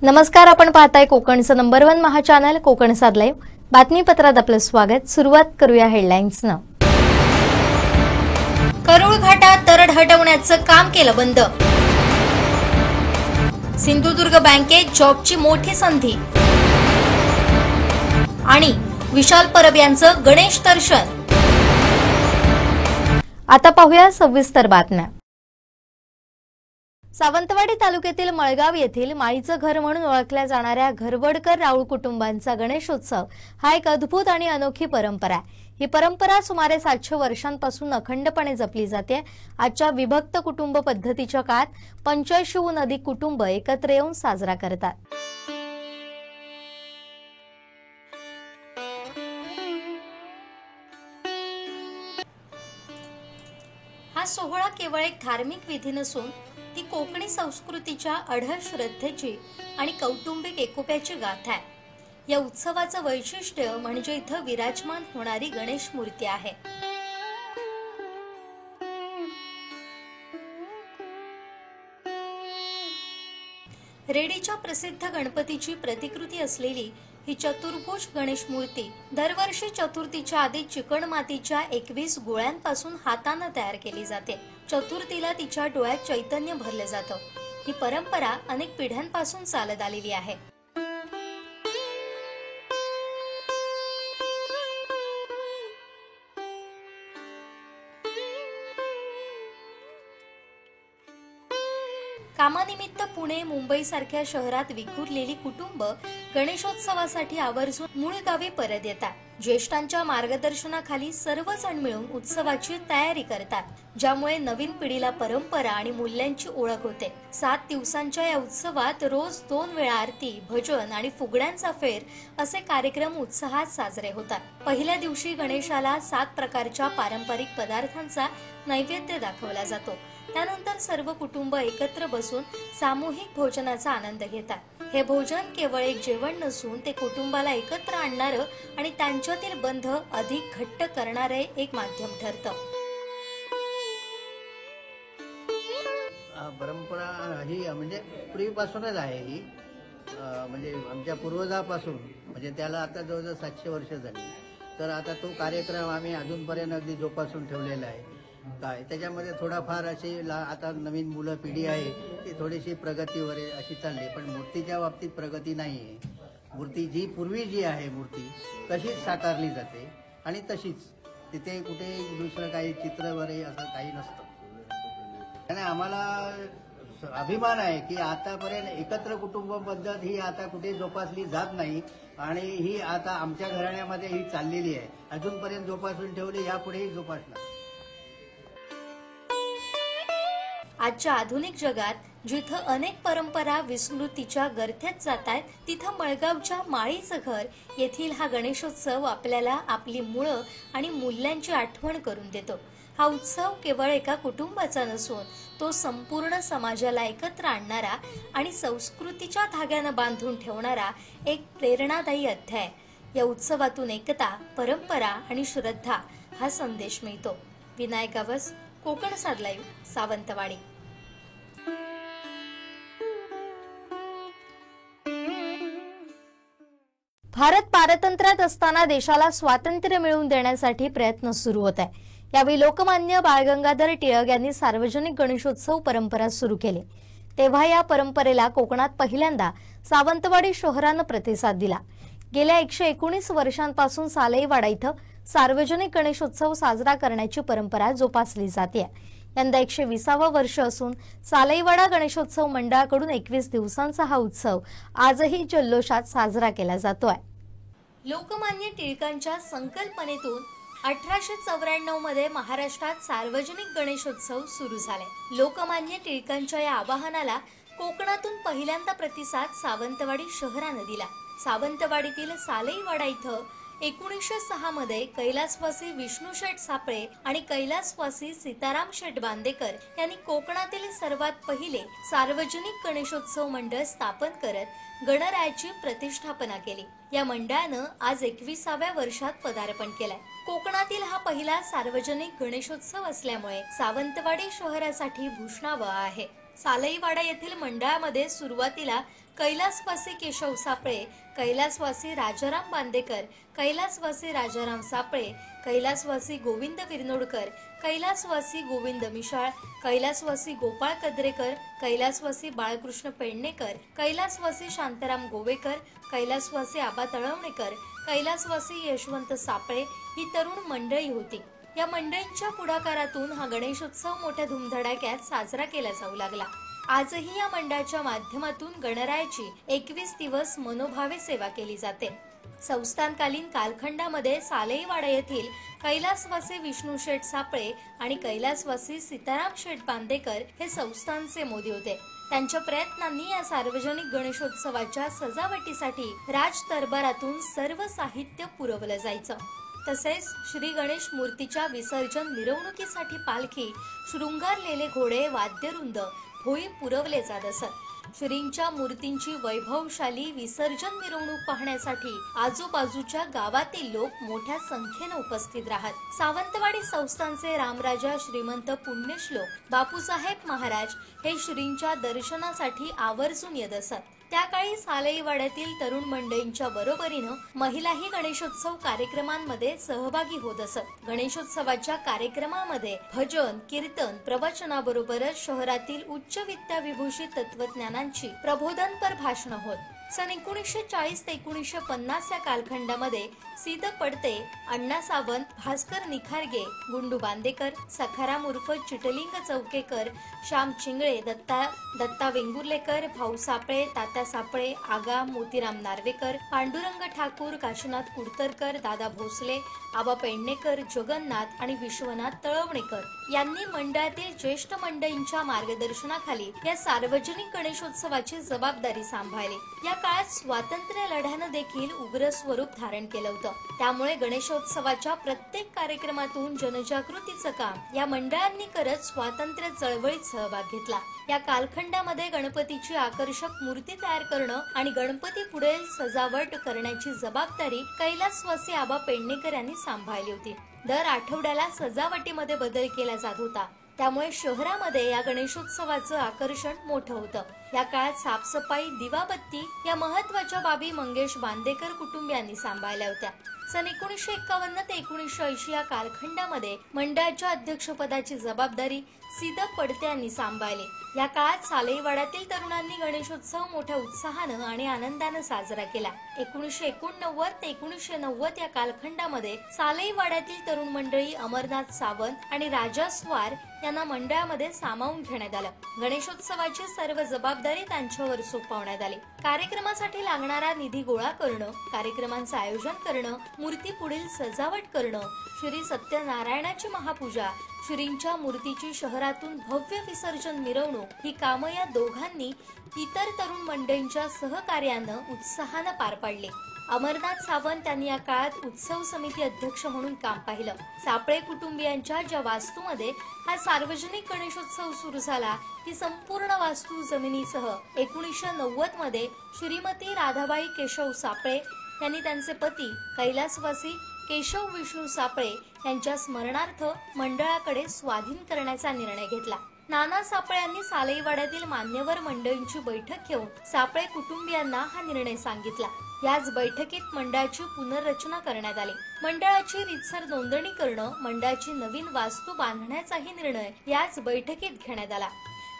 नमस्कार, आपण पाहताय कोकणचं नंबर 1 महा चॅनल कोकण साद लाईव्ह. बातमीपत्रात आपलं स्वागत. सुरुवात करूया हेडलाईन्सनं. करूळ घाटात दरड हटवण्याचं काम केलं बंद. सिंधुदुर्ग बँकेत जॉबची मोठी संधी. आणि विशाल परब यांचं गणेश दर्शन. आता पाहूया सविस्तर बातम्या. सावंतवाडी तालुक्यातील मळगाव येथील माईचं घर म्हणून ओळखल्या जाणाऱ्या घरवडकर राऊळ कुटुंबांचा गणेशोत्सव हा एक अद्भुत आणि अनोखी परंपरा आहे. ही परंपरा सुमारे 700 वर्षांपासून अखंडपणे जपली जाते. आजच्या विभक्त कुटुंब पद्धतीच्या काळात 85हून अधिक कुटुंब एकत्र येऊन साजरा करतात. हा सोहळा केवळ एक धार्मिक विधी नसून ती कोकणी संस्कृतीच्या अढळ श्रद्धेची आणि कौटुंबिक एकोप्याची गाथा आहे. या उत्सवाचं वैशिष्ट्य म्हणजे इथं विराजमान होणारी गणेश मूर्ती आहे. रेडीच्या प्रसिद्ध गणपतीची प्रतिकृती असलेली ही चतुर्भुज गणेश मूर्ती दरवर्षी चतुर्थीच्या आधी चिकण मातीच्या 21 गोळ्यांपासून हाताने तयार केली जाते. चतुर्थीला तिच्या डोळ्यात चैतन्य भरले जातं. ही परंपरा अनेक पिढ्यांपासून चालत आलेली आहे. कामानिमित्त पुणे, मुंबई सारख्या शहरात विखुरलेली कुटुंब गणेशोत्सवासाठी आवर्जून मूळ गावी परत येतात. ज्येष्ठांच्या मार्गदर्शनाखाली सर्वजण मिळून उत्सवाची तयारी करतात, ज्यामुळे नवीन पिढीला परंपरा आणि मूल्यांची ओळख होते. 7 दिवसांच्या या उत्सवात रोज 2 वेळा आरती, भजन आणि फुगड्यांचा फेर असे कार्यक्रम उत्साहात साजरे होतात. पहिल्या दिवशी गणेशाला 7 प्रकारच्या पारंपरिक पदार्थांचा नैवेद्य दाखवला जातो. त्यानंतर सर्व कुटुंब एकत्र बसून सामूहिक भोजनाचा आनंद घेतात. हे भोजन केवळ एक जेवण नसून ते कुटुंबाला एकत्र आणणारं आणि त्यांच्यातील बंध अधिक घट्ट करणारे एक माध्यम ठरतं. परंपरा ही म्हणजे पूर्वीपासूनच आहे. ही म्हणजे आमच्या पूर्वजापासून, म्हणजे त्याला आता जवळजवळ 700 वर्ष झाली. तर आता तो कार्यक्रम आम्ही अजूनपर्यंत अगदी जोपासून ठेवलेला आहे. काय त्याच्यामध्ये थोडाफार अशी आता नवीन मुलं पिढी आहे ती थोडीशी प्रगतीवर अशी चालली, पण मूर्तीच्या बाबतीत प्रगती नाही आहे. मूर्ती जी पूर्वी जी आहे मूर्ती तशीच साकारली जाते आणि तशीच तिथे कुठे दुसरं काही चित्र वगैरे असं काही नसतं. आणि आम्हाला अभिमान आहे की आतापर्यंत एकत्र कुटुंब पद्धत ही आता कुठे जोपासली जात नाही आणि ही आता आमच्या घराण्यामध्ये ही चाललेली आहे. अजूनपर्यंत जोपासून ठेवली, यापुढेही जोपासणार. आजच्या आधुनिक जगात जिथं अनेक परंपरा विस्मृतीच्या गर्थ्यात जात आहेत, तिथं मळगावच्या माळीचं घर येथील हा गणेशोत्सव आपल्याला आपली मुळं आणि मूल्यांची आठवण करून देतो. हा उत्सव केवळ एका कुटुंबाचा नसून तो संपूर्ण समाजाला एकत्र आणणारा आणि संस्कृतीच्या धाग्यानं बांधून ठेवणारा एक प्रेरणादायी अध्याय. या उत्सवातून एकता, परंपरा आणि श्रद्धा हा संदेश मिळतो. विनायक गावस, कोकण साद लाईव्ह, सावंतवाडी. भारत पारतंत्र्यात असताना देशाला स्वातंत्र्य मिळवून देण्यासाठी प्रयत्न सुरू होत आहे. यावेळी लोकमान्य बाळ गंगाधर टिळक यांनी सार्वजनिक गणेशोत्सव परंपरा सुरू केली. तेव्हा या परंपरेला कोकणात पहिल्यांदा सावंतवाडी शहरानं प्रतिसाद दिला. गेल्या 119 वर्षांपासून सालईवाडा इथं सार्वजनिक गणेशोत्सव साजरा करण्याची परंपरा जोपासली जाते. यंदा 120वे वर्ष असून सालईवाडा गणेशोत्सव मंडळाकडून 21 दिवसांचा हा उत्सव आजही जल्लोषात साजरा केला जातोय. लोकमान्य टिळकांच्या संकल्पनेतून 1894 मध्ये महाराष्ट्रात सार्वजनिक गणेशोत्सव सुरू झाले. लोकमान्य टिळकांच्या या आवाहनाला कोकणातून पहिल्यांदा प्रतिसाद सावंतवाडी शहरानं दिला. सावंतवाडीतील सालईवाडा इथं 1906 मध्ये कैलासवासी विष्णू शेठ सापळे आणि कैलासवासी सीताराम शेठ बांदेकर यांनी कोकणातील सर्वात पहिले सार्वजनिक गणेशोत्सव मंडळ स्थापन करत गणरायाची प्रतिष्ठापना केली. या मंडळानं आज 21व्या वर्षात पदार्पण केलंय. कोकणातील हा पहिला सार्वजनिक गणेशोत्सव असल्यामुळे सावंतवाडी शहरासाठी भूषणावह आहे. सालईवाडा येथील मंडळामध्ये सुरुवातीला कैलासवासी केशव सापळे, कैलासवासी राजाराम बांदेकर, कैलासवासी राजाराम सापळे, कैलासवासी गोविंद विरनोडकर, कैलासवासी गोविंद मिशाळ, कैलासवासी गोपाळ कद्रेकर, कैलासवासी बाळकृष्ण पेडणेकर, कैलासवासी शांताराम गोवेकर, कैलासवासी आबा तळवणेकर, कैलासवासी यशवंत सापळे ही तरुण मंडळी होती. या मंडळींच्या पुढाकारातून हा गणेशोत्सव मोठ्या धुमधडाक्यात साजरा केला जाऊ लागला. आजही या मंडळाच्या माध्यमातून गणरायाची 21 दिवस मनोभावे सेवा केली जाते. संस्थानकालीन कालखंडामध्ये सालईवाडा येथील कैलासवासी विष्णू शेठ सापळे आणि कैलासवासी सीताराम शेठ बांदेकर हे संस्थानचे मोदी होते. त्यांच्या प्रयत्नांनी या सार्वजनिक गणेशोत्सवाच्या सजावटीसाठी राज दरबारातून सर्व साहित्य पुरवलं जायचं. तसेच श्री गणेश मूर्तीच्या विसर्जन मिरवणुकीसाठी पालखी, शृंगारलेले घोडे, वाद्यवृंद, होळी पुरवले जात असत. श्रींच्या मूर्तींची वैभवशाली विसर्जन मिरवणूक पाहण्यासाठी आजूबाजूच्या गावातील लोक मोठ्या संख्येने उपस्थित राहत. सावंतवाडी संस्थानचे रामराजा श्रीमंत पुण्यश्लोक बापूसाहेब महाराज हे श्रींच्या दर्शनासाठी आवर्जून येत असत. त्या काळी सालईवाड्यातील तरुण मंडळींच्या बरोबरीनं महिलाही गणेशोत्सव कार्यक्रमांमध्ये सहभागी होत असत. गणेशोत्सवाच्या कार्यक्रमामध्ये भजन, कीर्तन, प्रवचनाबरोबरच शहरातील उच्च विद्याविभूषित तत्वज्ञानांची प्रबोधनपर भाषणं होत. सन 1940 ते 1950 या कालखंडामध्ये सीद पडते, अण्णा सावंत, भास्कर निखारगे, गुंडू बांदेकर, सखाराम उर्फ चिटलिंग चौकेकर, श्याम चिंगळे, दत्ता वेंगुर्लेकर, भाऊ सापळे, तात्या सापळे, आगा मोतीराम नार्वेकर, पांडुरंग ठाकूर, काशीनाथ कुडतरकर, दादा भोसले, आबा पेडणेकर, जगन्नाथ आणि विश्वनाथ तळवणेकर यांनी मंडळातील ज्येष्ठ मंडळींच्या मार्गदर्शनाखाली या सार्वजनिक गणेशोत्सवाची जबाबदारी सांभाळली. या काळात स्वातंत्र्य लढ्यानं देखील उग्र स्वरूप धारण केलं होतं. त्यामुळे गणेशोत्सवाच्या प्रत्येक कार्यक्रमातून जनजागृतीचं काम या मंडळांनी करत स्वातंत्र्य चळवळीत सहभाग घेतला. या कालखंडामध्ये गणपतीची आकर्षक मूर्ती तयार करणं आणि गणपती पुढे सजावट करण्याची जबाबदारी कैलासवासी आबा पेडणेकर यांनी सांभाळली होती. दर आठवड्याला सजावटीमध्ये बदल केला जात होता. त्यामुळे शहरामध्ये या गणेशोत्सवाचं आकर्षण मोठं होतं. या काळात साफसफाई, दिवाबत्ती या महत्वाच्या बाबी मंगेश बांदेकर कुटुंबियांनी सांभाळल्या होत्या. सन 1951 ते 1980 या कालखंडामध्ये मंडळाच्या अध्यक्षपदाची जबाबदारी सीद पडते यांनी सांभाळली. या काळात सालईवाड्यातील तरुणांनी गणेशोत्सव मोठ्या उत्साहानं आणि आनंदानं साजरा केला. 1989 ते 1990 या कालखंडामध्ये सालईवाड्यातील तरुण मंडळी अमरनाथ सावंत आणि राजा स्वार यांना मंडळामध्ये सामावून घेण्यात आलं. गणेशोत्सवाची सर्व जबाबदारी त्यांच्यावर सोपवण्यात आली. कार्यक्रमासाठी लागणारा निधी गोळा करणं, कार्यक्रमांचं आयोजन करणं, मूर्ती पुढील सजावट करणं, श्री सत्यनारायणाची महापूजा, श्रींच्या मूर्तीची शहरातून भव्य विसर्जन मिरवणूक ही कामं या दोघांनी इतर तरुण मंडळींच्या सहकार्यानं उत्साहानं पार पाडली. अमरनाथ सावंत यांनी या काळात उत्सव समिती अध्यक्ष म्हणून काम पाहिलं. सापळे कुटुंबियांच्या ज्या वास्तूमध्ये हा सार्वजनिक गणेशोत्सव सुरू झाला ती संपूर्ण वास्तू जमिनीसह 1990 मध्ये श्रीमती राधाबाई केशव सापळे यांनी त्यांचे पती कैलासवासी केशव विष्णू सापळे यांच्या स्मरणार्थ मंडळाकडे स्वाधीन करण्याचा निर्णय घेतला. नाना सापळे यांनी सालईवाड्यातील मान्यवर मंडळींची बैठक घेऊन सापळे कुटुंबियांना हा निर्णय सांगितला. याच बैठकीत मंडळाची पुनर्रचना करण्यात आली. मंडळाची रीतसर नोंदणी करणं, मंडळाची नवीन वास्तू बांधण्याचाही निर्णय याच बैठकीत घेण्यात आला.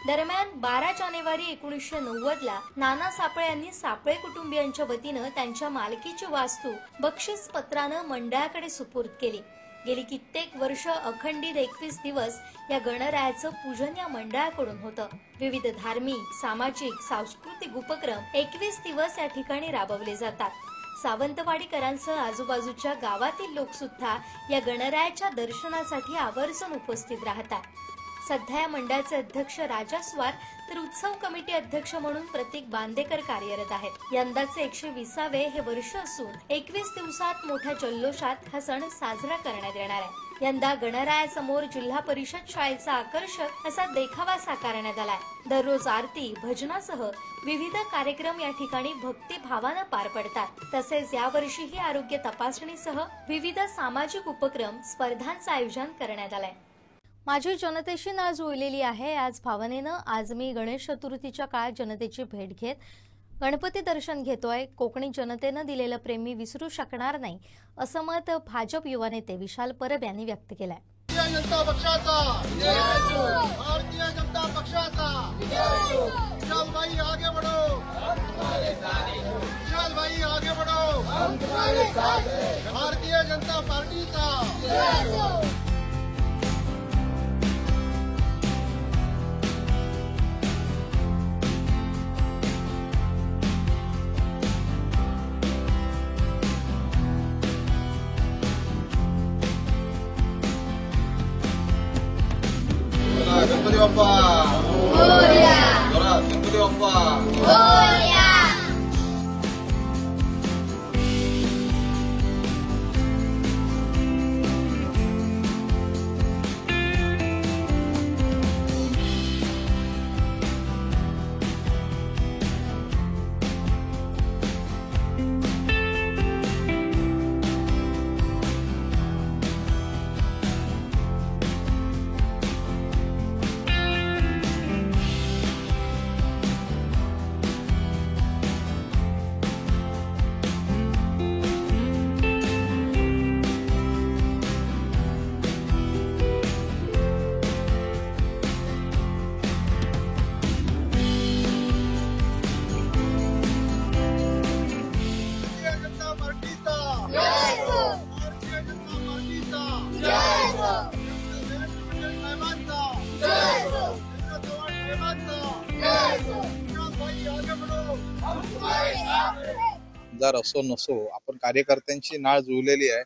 दरम्यान 12 जानेवारी 1990 ला नाना सापळे यांनी सापळे कुटुंबियांच्या वतीनं त्यांच्या मालकीची वास्तू बक्षीस पत्रानं मंडळाकडे सुपूर्द केली. गेली कित्येक वर्ष अखंडित 21 दिवस या गणरायाचं पूजन या मंडळाकडून होतं. विविध धार्मिक, सामाजिक, सांस्कृतिक उपक्रम 21 दिवस या ठिकाणी राबवले जातात. सावंतवाडीकरांसह आजूबाजूच्या गावातील लोक सुद्धा या गणरायाच्या दर्शनासाठी आवर्जून उपस्थित राहतात. सध्या या मंडळाचे अध्यक्ष राजा स्वार तर उत्सव कमिटी अध्यक्ष म्हणून प्रतीक बांदेकर कार्यरत आहेत. यंदाचे 120वे हे वर्ष असून 21 दिवसात मोठ्या जल्लोषात हा सण साजरा करण्यात येणार आहे. यंदा गणरायासमोर जिल्हा परिषद शाळेचा आकर्षक असा देखावा साकारण्यात आलाय. दररोज आरती, भजनासह विविध कार्यक्रम या ठिकाणी भक्तिभावानं पार पडतात. तसेच यावर्षीही आरोग्य तपासणीसह विविध सामाजिक उपक्रम, स्पर्धांचं आयोजन करण्यात आलंय. माझी जनतेशी नाळ जुळलेली आहे. आज भावनेनं आज मी गणेश चतुर्थीच्या काळात जनतेची भेट घेत गणपती दर्शन घेतोय. कोकणी जनतेनं दिलेलं प्रेम मी विसरू शकणार नाही, असं मत भाजप युवा नेते विशाल परब यांनी व्यक्त केलंय. भारतीय जनता पक्षाचा भारतीय जनता पक्षाचा विशाल भाई आगे बढ़ो, विशाल भाई आगे बढ़ो, भारतीय जनता पार्टीचा गणपती बाप्पा जोरात, गणपती बाप्पा भारतीय जनता पार्टीचा भारतीय जनता पार्टीचा साहेबांचा चव्हाण साहेबांचा विशाल भाई आगे बढ़ो. जर असो नसो आपण कार्यकर्त्यांची नाळ जुळलेली आहे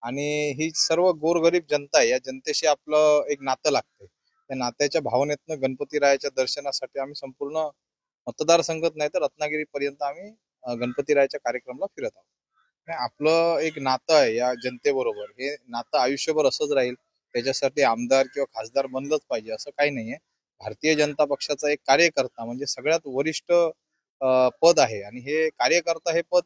आणि ही सर्व गोरगरीब जनता आहे. या जनतेशी आपलं एक नातं लागतंय. त्या नात्याच्या भावनेतनं गणपतीरायाच्या दर्शनासाठी आम्ही संपूर्ण मतदारसंघात नाही तर रत्नागिरी पर्यंत आम्ही गणपतीरायाच्या कार्यक्रमाला फिरत आहोत. आणि आपलं एक नातं आहे या जनतेबरोबर. हे नातं आयुष्यभर असंच राहील. त्याच्यासाठी आमदार किंवा खासदार बनलंच पाहिजे असं काही नाहीये. भारतीय जनता पक्षाचा एक कार्यकर्ता म्हणजे सगळ्यात वरिष्ठ पद आहे आणि हे कार्यकर्ता हे पद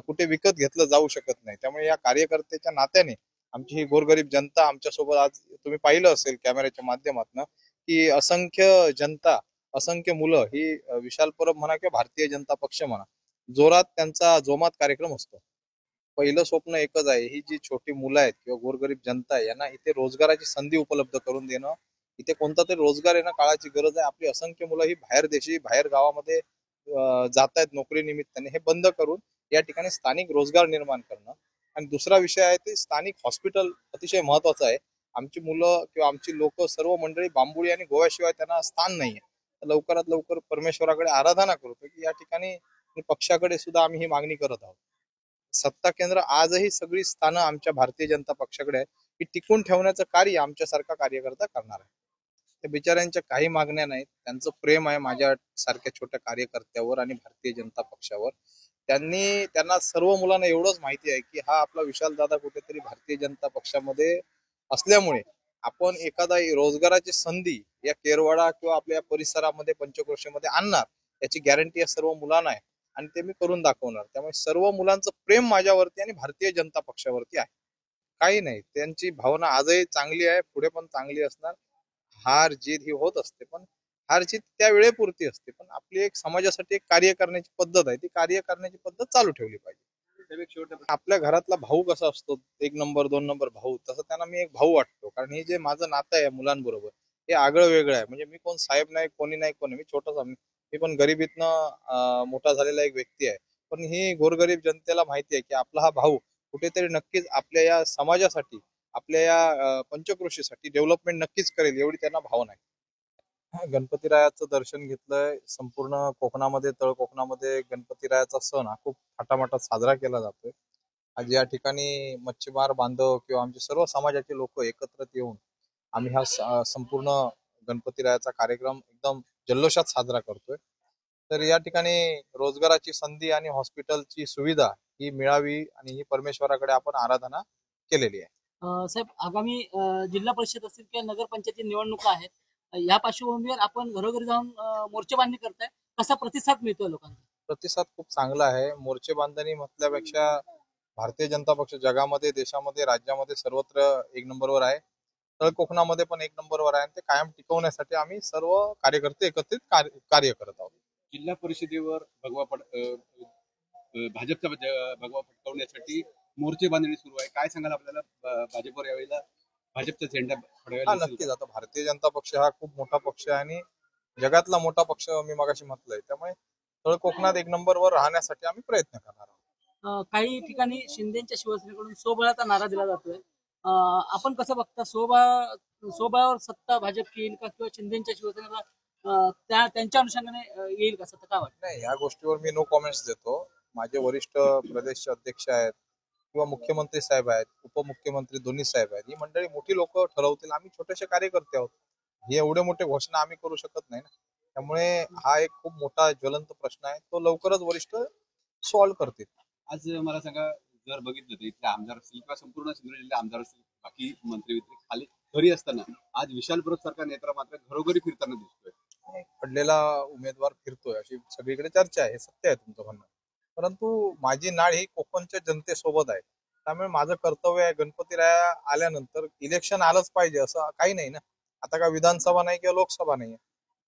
कुठे विकत घेतलं जाऊ शकत नाही. त्यामुळे या कार्यकर्त्याच्या नात्याने आमची ही गोरगरीब जनता आमच्यासोबत आज तुम्ही पाहिलं असेल कॅमेऱ्याच्या माध्यमातून की असंख्य जनता असंख्य मुलं ही विशाल परब म्हणा किंवा भारतीय जनता पक्ष म्हणा जोरात त्यांचा जोमात कार्यक्रम असतो. पहिलं स्वप्न एकच आहे, ही जी छोटी मुलं आहेत किंवा गोरगरीब जनता आहे यांना इथे रोजगाराची संधी उपलब्ध करून देणं. इथे कोणता तरी रोजगार येणं काळाची गरज आहे. आपली असंख्य मुलं ही बाहेर देशी बाहेर गावामध्ये जात आहेत नोकरी निमित्ताने. हे बंद करून या ठिकाणी स्थानिक रोजगार निर्माण करणं. आणि दुसरा विषय आहे ते स्थानिक हॉस्पिटल अतिशय महत्वाचं आहे. आमची मुलं किंवा आमची लोक सर्व मंडळी बांबोळी आणि गोव्याशिवाय त्यांना स्थान नाहीये. लवकरात लवकर परमेश्वराकडे आराधना करतो की या ठिकाणी आणि पक्षाकडे सुद्धा आम्ही ही मागणी करत आहोत. सत्ता केंद्र आजही सगळी स्थानं आमच्या भारतीय जनता पक्षाकडे आहे. ही टिकून ठेवण्याचं कार्य आमच्यासारखा कार्यकर्ता करणार आहे. त्या बिचाऱ्यांच्या काही मागण्या नाहीत. त्यांचं प्रेम आहे माझ्या सारख्या छोट्या कार्यकर्त्यावर आणि भारतीय जनता पक्षावर. त्यांना सर्व मुलांना एवढंच माहिती आहे की हा आपला विशाल दादा कुठेतरी भारतीय जनता पक्षामध्ये असल्यामुळे आपण एखादा रोजगाराची संधी या केरवाडा किंवा आपल्या परिसरामध्ये पंचक्रोशीमध्ये आणणार याची गॅरंटी या सर्व मुलांना आहे आणि ते मी करून दाखवणार. त्यामुळे सर्व मुलांचं प्रेम माझ्यावरती आणि भारतीय जनता पक्षावरती आहे. काही नाही, त्यांची भावना आजही चांगली आहे, पुढे पण चांगली असणार. हार जीत ही होत असते पण हार जीत त्या वेळेपुरती असते. पण आपली एक समाजासाठी एक कार्य करण्याची पद्धत आहे, ती कार्य करण्याची पद्धत चालू ठेवली पाहिजे. आपल्या घरातला भाऊ कसा असतो, 1 नंबर 2 नंबर भाऊ, तसं त्यांना मी एक भाऊ वाटतो. कारण हे जे माझं नातं आहे मुलांबरोबर हे आगळं वेगळं आहे. म्हणजे मी कोण साहेब नाही, कोणी नाही, कोणी, मी छोटासा, मी पण गरिबीतनं मोठा झालेला एक व्यक्ती आहे. पण ही गोरगरीब जनतेला माहिती आहे की आपला हा भाऊ कुठेतरी नक्कीच आपल्या या समाजासाठी आपल्या या पंचक्रोशीसाठी डेव्हलपमेंट नक्कीच करेल एवढी त्यांना भावना आहे. गणपतीरायाचं दर्शन घेतलंय. संपूर्ण कोकणामध्ये तळ कोकणामध्ये गणपतीरायाचा सण हा खूप थाटामाटात साजरा केला जातोय. आज या ठिकाणी मच्छीमार बांधव किंवा आमचे सर्व समाजाचे लोक एकत्रित येऊन आम्ही हा संपूर्ण गणपतीरायाचा कार्यक्रम एकदम जल्लोषात साजरा करतोय. तर या ठिकाणी रोजगाराची संधी आणि हॉस्पिटलची सुविधा ही मिळावी आणि ही परमेश्वराकडे आपण आराधना केलेली आहे. साहेब, आगामी जिल्हा परिषद असतील किंवा नगरपंचायती निवडणुका आहेत, या पार्श्वभूमीवर आपण घरोघरी जाऊन मोर्चे बांधणी करताय, कसा प्रतिसाद मिळतोय लोकांना? प्रतिसाद खूप चांगला आहे. मोर्चे बांधणी म्हटल्यापेक्षा भारतीय जनता पक्ष जगामध्ये, देशामध्ये, राज्यामध्ये सर्वत्र 1 नंबरवर आहे. तळ कोकणामध्ये पण एक नंबरवर आहे आणि ते कायम टिकवण्यासाठी आम्ही सर्व कार्यकर्ते एकत्रित कार्य करत आहोत. जिल्हा परिषदेवर भाजपचा भगवा फडकवण्यासाठी मोर्चे बांधणी सुरू आहे. काय सांगाल आपल्याला भाजपवर यावेळेला भाजपचा झेंडा फडकायला नक्कीच. आता भारतीय जनता पक्ष हा खूप मोठा पक्ष आहे आणि जगातला मोठा पक्ष मी मगाशी म्हटलंय. त्यामुळे तळ कोकणात एक नंबरवर राहण्यासाठी आम्ही प्रयत्न करणार आहोत. काही ठिकाणी शिंदेच्या शिवसेनेकडून स्वबळाचा नारा दिला जातोय. आपण कसं बघता, स्वबळावर सत्ता भाजप येईल का किंवा शिंदेच्या शिवसेनेला त्यांच्या अनुषंगाने येईल का सत्ता? काय वाटतं? नाही, या गोष्टीवर मी नो कॉमेंट्स देतो. माझे वरिष्ठ प्रदेश अध्यक्ष आहेत किंवा मुख्यमंत्री साहेब आहेत, उपमुख्यमंत्री दोन्ही साहेब आहेत, ही मंडळी मोठी लोक ठरवतील. आम्ही छोटेसे कार्यकर्ते आहोत. हे एवढे मोठे घोषणा आम्ही करू शकत नाही ना. त्यामुळे हा एक खूप मोठा ज्वलंत प्रश्न आहे, तो लवकरच वरिष्ठ सॉल्व्ह करतील. आज मला सांगा, जर बघितलं तर इथले आमदार असतील किंवा संपूर्ण सिंधुदुर्ग जिल्ह्याचे आमदार असतील, बाकी मंत्री खाली घरी असताना आज विशाल परब सारखा नेता मात्र घरोघरी फिरताना दिसतोय. पडलेला उमेदवार फिरतोय अशी सगळीकडे चर्चा आहे. हे सत्य आहे तुमचं म्हणणं. परंतु माझी नाळ ही कोकणच्या जनतेसोबत आहे. त्यामुळे माझं कर्तव्य आहे, गणपतीराया आल्यानंतर इलेक्शन आलंच पाहिजे असं काही नाही ना. आता का विधानसभा नाही किंवा लोकसभा नाही.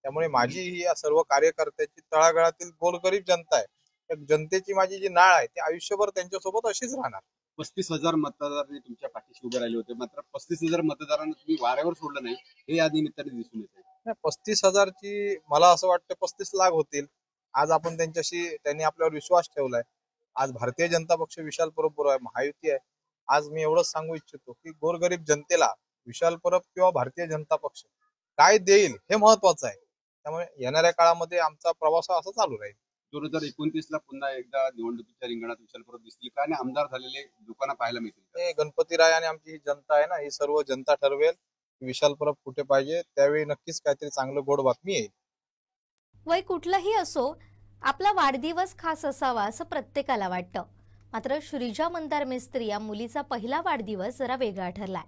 त्यामुळे माझी ही या सर्व कार्यकर्त्याची तळागाळातील गोरगरीब जनता आहे, त्या जनतेची माझी जी नाळ आहे ती आयुष्यभर त्यांच्यासोबत अशीच राहणार. 35,000 मतदारांनी तुमच्या पाठीशी उभे राहिले होते, मात्र 35,000 मतदारांना तुम्ही वाऱ्यावर सोडलं नाही, हे या निमित्ताने दिसून येते. 35,000ची मला असं वाटतं 35 लाख होतील. आज आपण त्यांनी आपल्यावर विश्वास ठेवलाय. आज भारतीय जनता पक्ष विशाल परब बरोबर आहे, महायुती आहे. आज मी एवढंच सांगू इच्छितो की गोरगरीब जनतेला विशाल परब किंवा भारतीय जनता पक्ष काय देईल हे महत्वाचं आहे. त्यामुळे येणाऱ्या काळामध्ये आमचा प्रवास असा चालू राहील. 2029ला पुन्हा एकदा निवडणुकीच्या रिंगणात विशाल परब दिसतील का आणि आमदार झालेले लोकांना पाहायला मिळतील? हे गणपतीराय आणि आमची ही जनता आहे ना, ही सर्व जनता ठरवेल विशाल परब कुठे पाहिजे. त्यावेळी नक्कीच काहीतरी चांगलं गोड बातमी येईल. वय कुठलंही असो, आपला वाढदिवस खास असावा असं प्रत्येकाला वाटतं. मात्र श्रीजा मंदार मिस्त्री या मुलीचा पहिला वाढदिवस जरा वेगळा ठरलाय.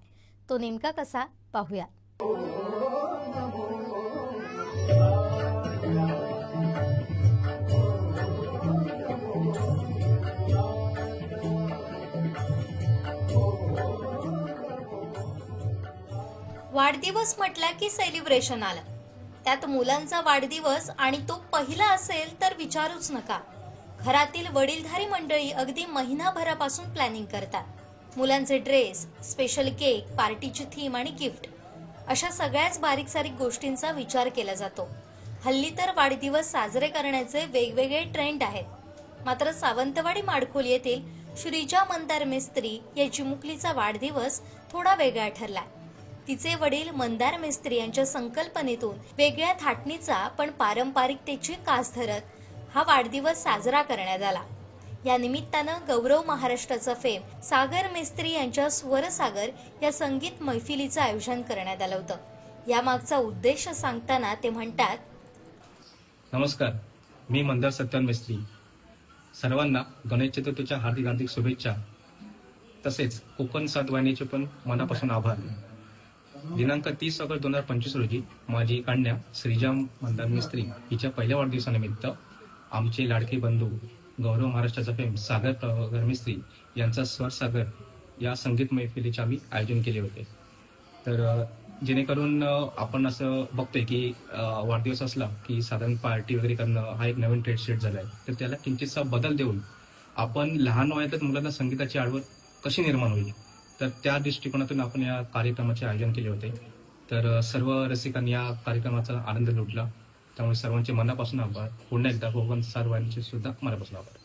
तो नेमका कसा पाहूया. वाढदिवस म्हटला की सेलिब्रेशन आलं. त्यात मुलांचा वाढदिवस आणि तो पहिला असेल तर विचारूच नका. घरातील वडीलधारी मंडळी अगदी महिनाभरापासून प्लॅनिंग करतात. मुलांचे ड्रेस, स्पेशल केक, पार्टीची थीम आणि गिफ्ट अशा सगळ्याच बारीक सारीक गोष्टींचा विचार केला जातो. हल्ली तर वाढदिवस साजरे करण्याचे वेगवेगळे ट्रेंड आहेत. मात्र सावंतवाडी माडखोल येथील श्रीजा मंदार मिस्त्री या चिमुकलीचा वाढदिवस थोडा वेगळा ठरलाय. तिचे वडील मंदार मिस्त्री यांच्या संकल्पनेतून वेगळ्या थाटणीचा पण पारंपरिकतेची कास धरत हा वाढदिवस साजरा करण्यात आला. या निमित्तानं गौरव महाराष्ट्राचा फेम सागर मिस्त्री यांच्या स्वरसागर या संगीत मैफिलीचं आयोजन करण्यात आलं होतं. यामागचा उद्देश सांगताना ते म्हणतात, नमस्कार, मी मंदार सत्यान मिस्त्री. सर्वांना गणेश चतुर्थीच्या हार्दिक हार्दिक शुभेच्छा. तसेच कोकण सातवाहिनीचे पण मनापासून आभार. दिनांक 30 ऑगस्ट 2025 रोजी माझी कन्या श्रीजा मंदार मिस्त्री हिच्या पहिल्या वाढदिवसानिमित्त आमचे लाडके बंधू गौरव महाराष्ट्राचा फेम सागर मिस्त्री यांचा स्वरसागर या संगीत मैफिलीचे आम्ही आयोजन केले होते. तर जेणेकरून आपण असं बघतोय की वाढदिवस असला की साधारण पार्टी वगैरे करणं हा एक नवीन ट्रेंड सेट झालाय. तर त्याला किंचितसा बदल देऊन आपण लहान वयातच मुलांना संगीताची आवड कशी निर्माण होईल, तर त्या दृष्टिकोनातून आपण या कार्यक्रमाचे आयोजन केले होते. तर सर्व रसिकांनी या कार्यक्रमाचा आनंद लुटला. त्यामुळे सर्वांचे मनापासून आभार. पुन्हा एकदा कोकण सातवाहिनीचे सुद्धा मनापासून आभार.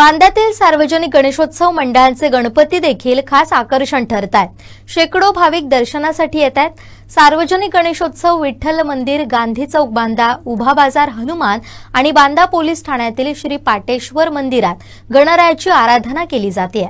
बांद्यातील सार्वजनिक गणेशोत्सव मंडळांचे गणपती देखील खास आकर्षण ठरत आहेत. शेकडो भाविक दर्शनासाठी येत आहेत. सार्वजनिक गणेशोत्सव विठ्ठल मंदिर, गांधी चौक बांदा, उभा बाजार हनुमान आणि बांदा पोलीस ठाण्यातील श्री पाटेश्वर मंदिरात गणरायाची आराधना केली जाते.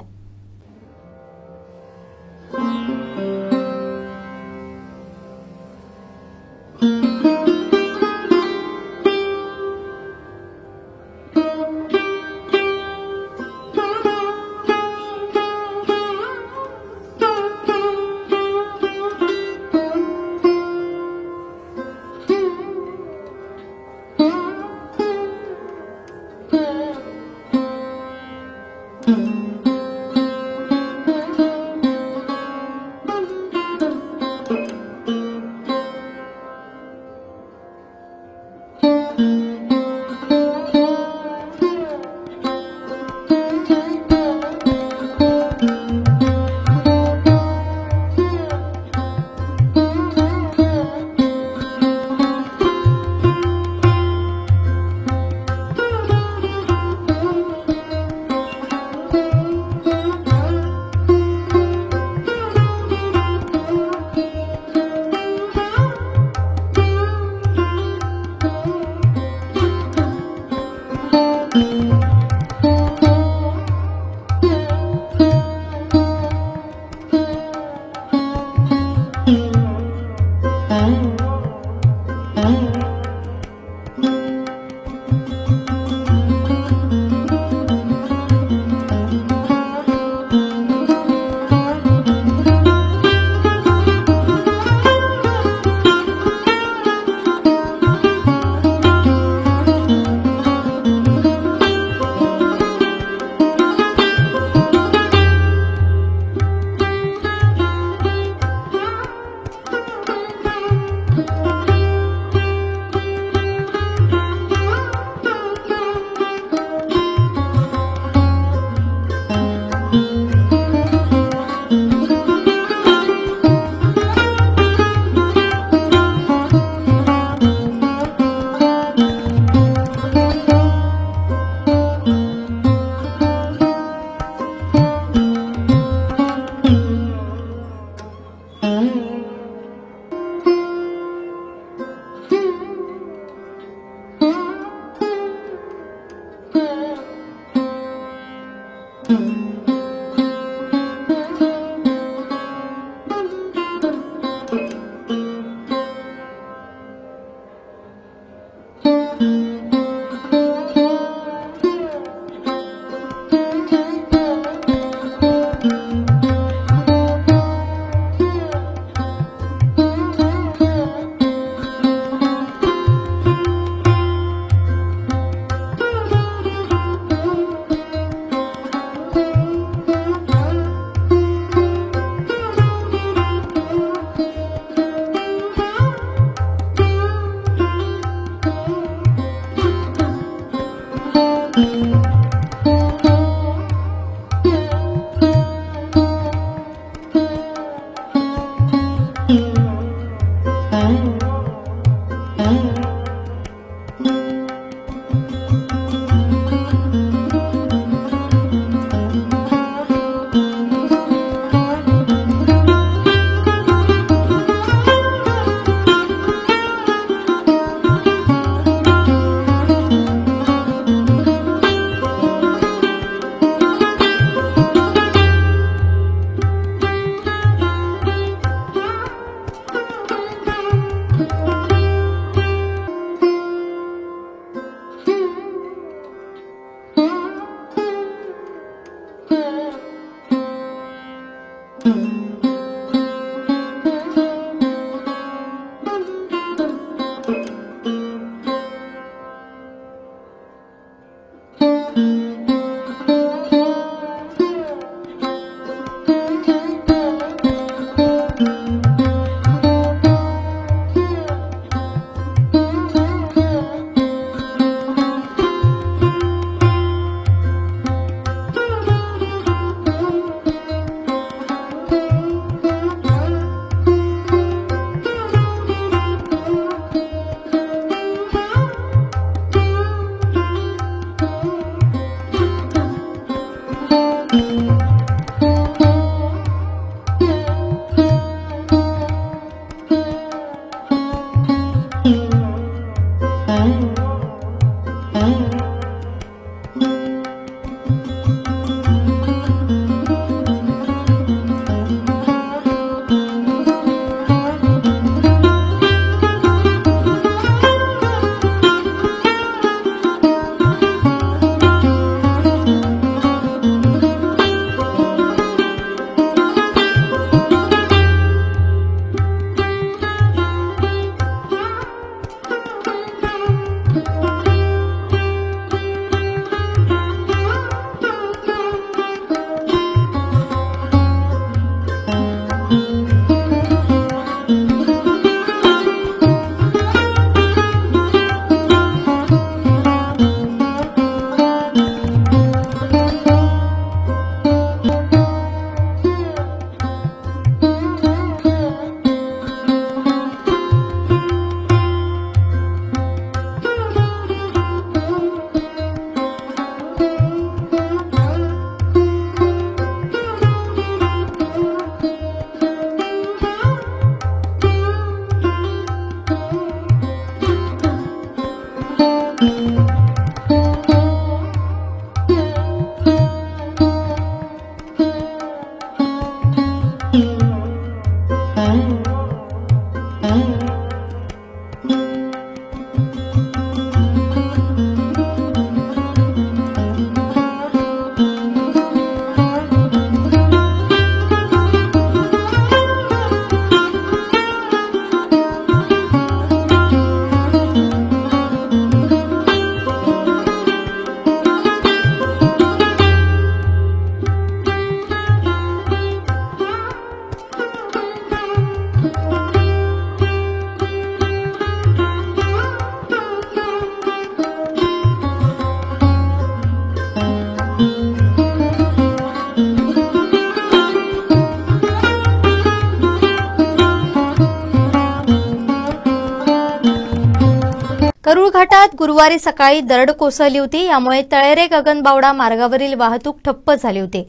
करूळ घाटात गुरुवारी सकाळी दरड कोसळली होती, यामुळे तळेरे गगनबावडा मार्गावरील वाहतूक ठप्प झाली होती.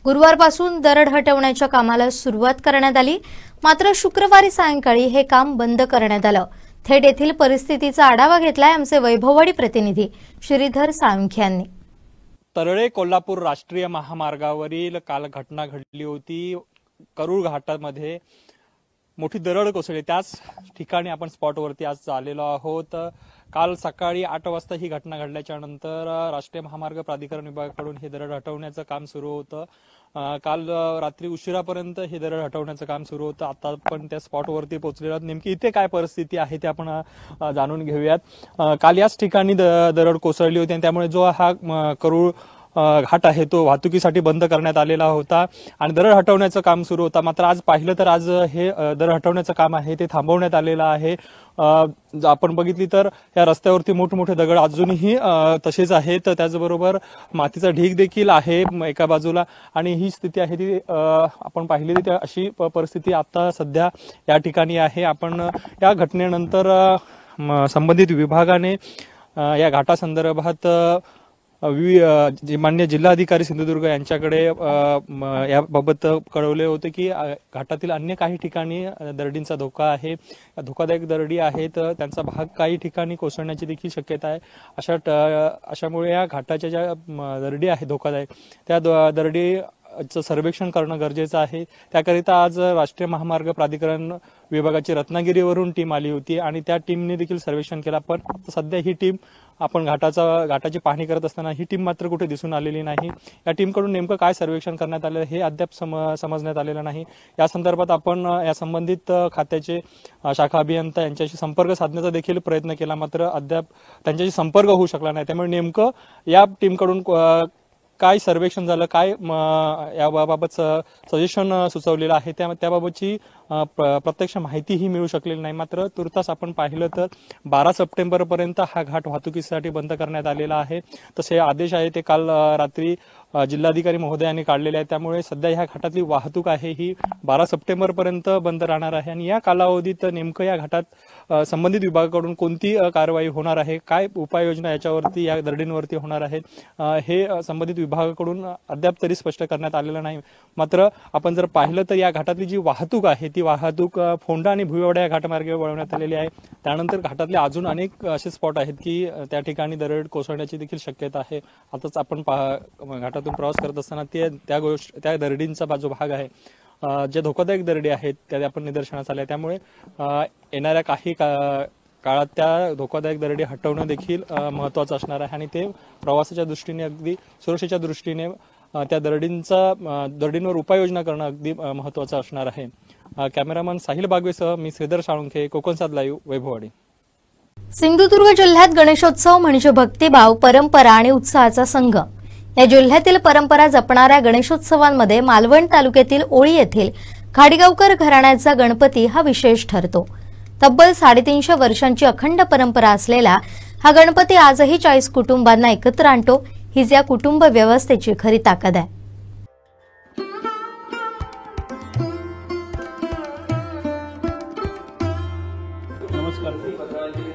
गुरुवारपासून दरड हटवण्याच्या कामाला सुरुवात करण्यात आली, मात्र शुक्रवारी सायंकाळी हे काम बंद करण्यात आलं. थेट येथील परिस्थितीचा आढावा घेतलाय आमचे वैभववाडी प्रतिनिधी श्रीधर साळुंखे यांनी. तळेरे कोल्हापूर राष्ट्रीय महामार्गावरील काल घटना घडली होती. करूळ घाटामध्ये मोठी दरड कोसळली, त्याच ठिकाणी आपण स्पॉटवरती आज आलेलो आहोत. काल सकाळी 8 वाजता ही घटना घडल्याच्या नंतर राष्ट्रीय महामार्ग प्राधिकरण विभागाकडून हे दरड हटवण्याचं काम सुरू होतं. काल रात्री उशिरापर्यंत हे दरड हटवण्याचं काम सुरू होतं. आता आपण त्या स्पॉटवरती पोहोचलेलो आहोत. नेमकी इथे काय परिस्थिती आहे ते आपण जाणून घेऊयात. काल याच ठिकाणी दरड कोसळली होती आणि त्यामुळे जो हा करूळ घाट आहे तो वाहतुकीसाठी बंद करण्यात आलेला होता आणि दरड हटवण्याचं काम सुरू होतं. मात्र आज पाहिलं तर आज हे दरड हटवण्याचं काम आहे ते थांबवण्यात आलेलं आहे. आपण बघितली तर या रस्त्यावरती मोठमोठे दगड अजूनही तसेच आहेत. त्याचबरोबर मातीचा ढीग देखील आहे एका बाजूला आणि ही स्थिती आहे ती आपण पाहिली तर अशी परिस्थिती आता सध्या या ठिकाणी आहे. आपण या घटनेनंतर संबंधित विभागाने या घाटासंदर्भात मान्य जिल्हाधिकारी सिंधुदुर्ग यांच्याकडे याबाबत कळवले होते की घाटातील अन्य काही ठिकाणी दरडींचा धोका आहे, धोकादायक दरडी आहेत, त्यांचा भाग काही ठिकाणी कोसळण्याची देखील शक्यता आहे. अशामुळे या घाटाच्या ज्या दरडी आहेत धोकादायक त्या दरडीचं सर्वेक्षण करणं गरजेचं आहे. त्याकरिता आज राष्ट्रीय महामार्ग प्राधिकरण विभागाची रत्नागिरीवरून टीम आली होती आणि त्या टीमने देखील सर्वेक्षण केला. पण सध्या ही टीम आपण घाटाची पाहणी करत असताना ही टीम मात्र कुठे दिसून आलेली नाही. या टीमकडून नेमकं काय सर्वेक्षण करण्यात आलं हे अद्याप समजण्यात आलेलं नाही. या संदर्भात आपण या संबंधित खात्याचे शाखा अभियंता यांच्याशी संपर्क साधण्याचा देखील प्रयत्न केला, मात्र अद्याप त्यांच्याशी संपर्क होऊ शकला नाही. त्यामुळे नेमकं या टीमकडून काय सर्वेक्षण झालं, काय याबाबत सजेशन सुचवलेलं आहे त्याबाबतची प्रत्यक्ष माहितीही मिळू शकलेली नाही. मात्र तुर्तास आपण पाहिलं तर 12 सप्टेंबरपर्यंत हा घाट वाहतुकीसाठी बंद करण्यात आलेला आहे. तसे आदेश आहे ते काल रात्री जिल्हाधिकारी महोदयांनी काढलेले आहे. त्यामुळे सध्या ह्या घाटातली वाहतूक आहे ही 12 सप्टेंबरपर्यंत बंद राहणार आहे आणि या कालावधीत नेमकं या घाटात संबंधित विभागाकडून कोणती कारवाई होणार आहे, काय उपाययोजना याच्यावरती या दरडींवरती होणार आहे, हे संबंधित विभागाकडून अद्याप तरी स्पष्ट करण्यात आलेलं नाही. मात्र आपण जर पाहिलं तर या घाटातली जी वाहतूक आहे ती वाहतूक फोंडा आणि भुईवाडा या घाटमार्गे वळवण्यात आलेली आहे. त्यानंतर घाटातले अजून अनेक असे स्पॉट आहेत की त्या ठिकाणी दरड कोसळण्याची देखील शक्यता आहे. आताच आपण घाटातून प्रवास करत असताना त्या दरडींचा जो भाग आहे, ज्या धोकादायक दरडी आहेत त्या आपण निदर्शनास आल्या. त्यामुळे येणाऱ्या काही काळात त्या धोकादायक दरडी हटवणं देखील महत्वाचं असणार आहे आणि ते प्रवासाच्या दृष्टीने अगदी सुरक्षेच्या दृष्टीने त्या दरडींवर उपाययोजना करणं अगदी महत्वाचं असणार आहे. कॅमेरामन साहिल बागवेसह मी श्रीधर साळुंखे, कोकणसाद लाईव्ह, वैभववाडी. सिंधुदुर्ग जिल्ह्यात गणेशोत्सव म्हणजे भक्तिभाव, परंपरा आणि उत्साहाचा संगम. या जिल्ह्यातील परंपरा जपणाऱ्या गणेशोत्सवांमध्ये मालवण तालुक्यातील ओळी येथील खाडीगावकर घराण्याचा गणपती हा विशेष ठरतो. तब्बल 350 वर्षांची अखंड परंपरा असलेला हा गणपती आजही 40 कुटुंबांना एकत्र आणतो. हीच या कुटुंब व्यवस्थेची खरी ताकद आहे.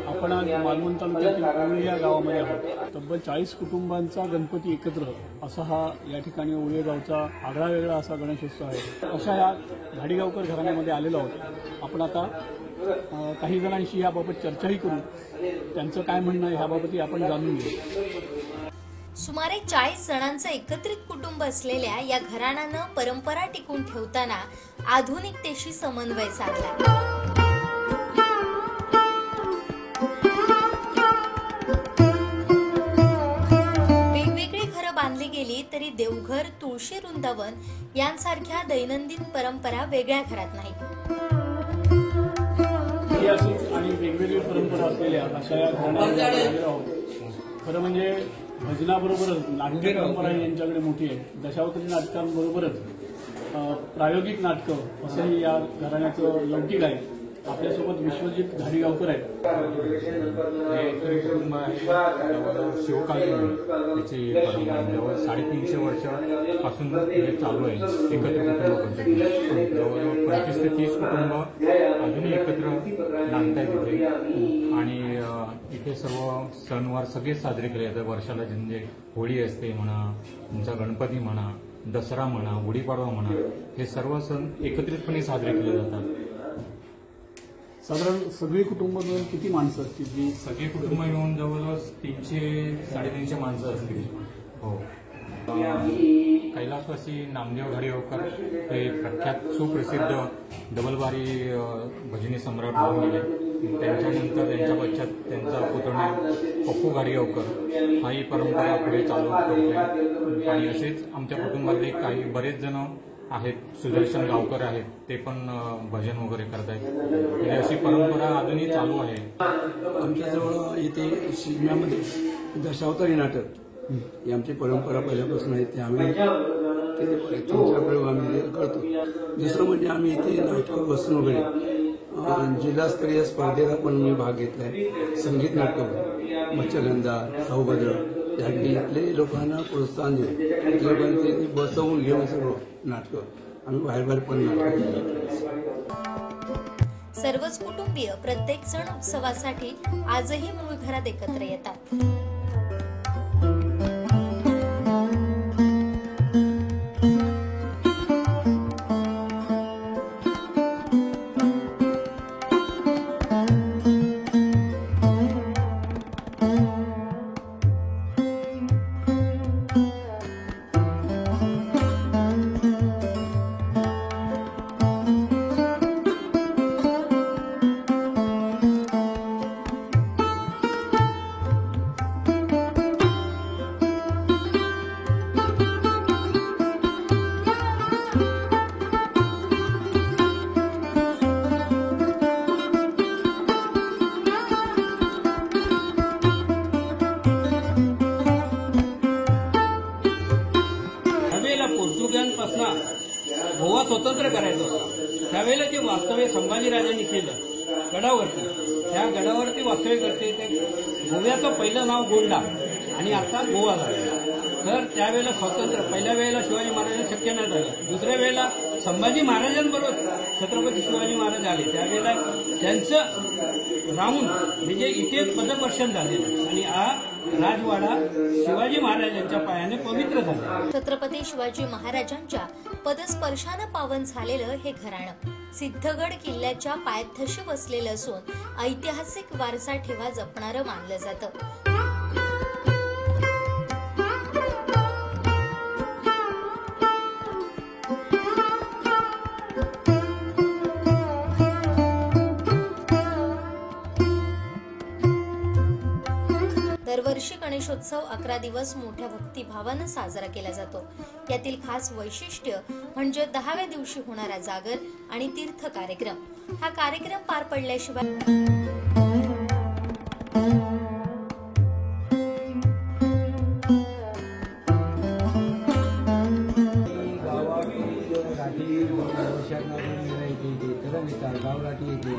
आपण आज मालवण तालुक्यातील ओळे या गावामध्ये आहोत. तब्बल 40 कुटुंबांचा गणपती एकत्र असा हा या ठिकाणी ओळे गावचा आगळा वेगळा असा गणेशोत्सव आहे. अशा या घाडीगावकर घराण्यामध्ये आलेलो आहोत. आपण आता काही जणांशी याबाबत चर्चाही करू. त्यांचं काय म्हणणं आहे ह्याबाबतही आपण जाणून घेऊ. सुमारे 40 जणांचं एकत्रित कुटुंब असलेल्या या घराण्यानं परंपरा टिकून ठेवताना आधुनिकतेशी समन्वय साधला. बांधली गेली तरी देवघर, तुळशी वृंदावन यांसारख्या दैनंदिन परंपरा वेगळ्या घरात नाही. ऐतिहासिक आणि वेगवेगळी परंपरा असलेल्या अशा या घराण्यात खरं म्हणजे भजनाबरोबरच नाट्य परंपरा यांच्याकडे मोठी आहे. दशावतारी नाटकांबरोबरच प्रायोगिक नाटकं असंही या घराण्याचं लौकिक आहे. आपल्यासोबत विश्वजित घाडीगावकर आहेत. कुटुंब आहे शिवकालीन त्याची जवळ 350 वर्षापासून चालू आहे. एकत्र कुटुंब पद्धती जवळजवळ 25 ते 30 कुटुंब अजूनही एकत्र नांदतायत इथे आणि इथे सर्व सणवार सगळेच साजरे केले जातात. वर्षाला म्हणजे होळी असते म्हणा, तुमचा गणपती म्हणा, दसरा म्हणा, गुढीपाडवा म्हणा, हे सर्व सण एकत्रितपणे साजरे केले जातात. साधारण सगळी कुटुंब मिळून किती माणसं असतील? जी सगळे कुटुंब मिळून जवळजवळ 300-350 माणसं असतील. हो. कैलासवासी नामदेव घाडीगावकर हे प्रख्यात सुप्रसिद्ध डबलबारी भजनी सम्राट होऊन गेले. त्यांच्यानंतर त्यांच्या पश्चात त्यांचा पुतण्या पप्पू घाडीगावकर हा ही परंपरा पुढे चालू करतोय. आणि असेच आमच्या कुटुंबातले काही बरेच जण आहेत. सुदर्शन गावकर आहेत, ते पण भजन वगैरे करतायत. म्हणजे अशी परंपरा अजूनही चालू आहे. आमच्याजवळ इथे शिगम्यामध्ये दशावतारी नाटक ही आमची परंपरा पहिल्यापासून आहे. ते आम्ही त्यांच्या प्रयोग आम्ही करतो. दुसरं म्हणजे आम्ही इथे नाटकं बसून वगैरे जिल्हास्तरीय स्पर्धेला पण मी भाग घेतलाय. संगीत नाटक, मच्छगंधा, सौभद्र यासाठी इथले लोकांना प्रोत्साहन देऊन इथल्या लोकांचे बसवून घेऊन सगळं नाटकं आम्ही बाहेर पण नाटकं केली. सर्वच कुटुंबीय प्रत्येक सण उत्सवासाठी आजही मूळ घरात एकत्र येतात. गोवा स्वतंत्र करायचा होता. त्यावेळेला जे वास्तव्य संभाजीराजांनी केलं गडावरती, त्या गडावरती वास्तव्य करते ते गोव्याचं पहिलं नाव गोंडा आणि आता गोवा झालं. तर त्यावेळेला स्वातंत्र्य पहिल्या वेळेला शिवाजी महाराजांना शक्य नाही झालं. दुसऱ्या वेळेला संभाजी महाराजांबरोबर छत्रपती शिवाजी महाराज आले. त्यावेळेला त्यांचं राहून म्हणजे इथे पदपर्शन झालेलं आणि हा राजवाडा शिवाजी महाराजांच्या पायाने पवित्र झाला. छत्रपती शिवाजी महाराजांच्या पदस्पर्शानं पावन झालेलं हे घराणं सिद्धगड किल्ल्याच्या पायथ्याशी बसलेलं असून ऐतिहासिक वारसा ठेवा जपणारं मानलं जातं. दरवर्षी गणेशोत्सव 11 दिवस मोठ्या भक्तिभावानं साजरा केला जातो. यातील खास वैशिष्ट्य म्हणजे 10व्या दिवशी होणारा जागर आणि तीर्थ कार्यक्रम. हा कार्यक्रम पार पडल्याशिवाय गावराटी येते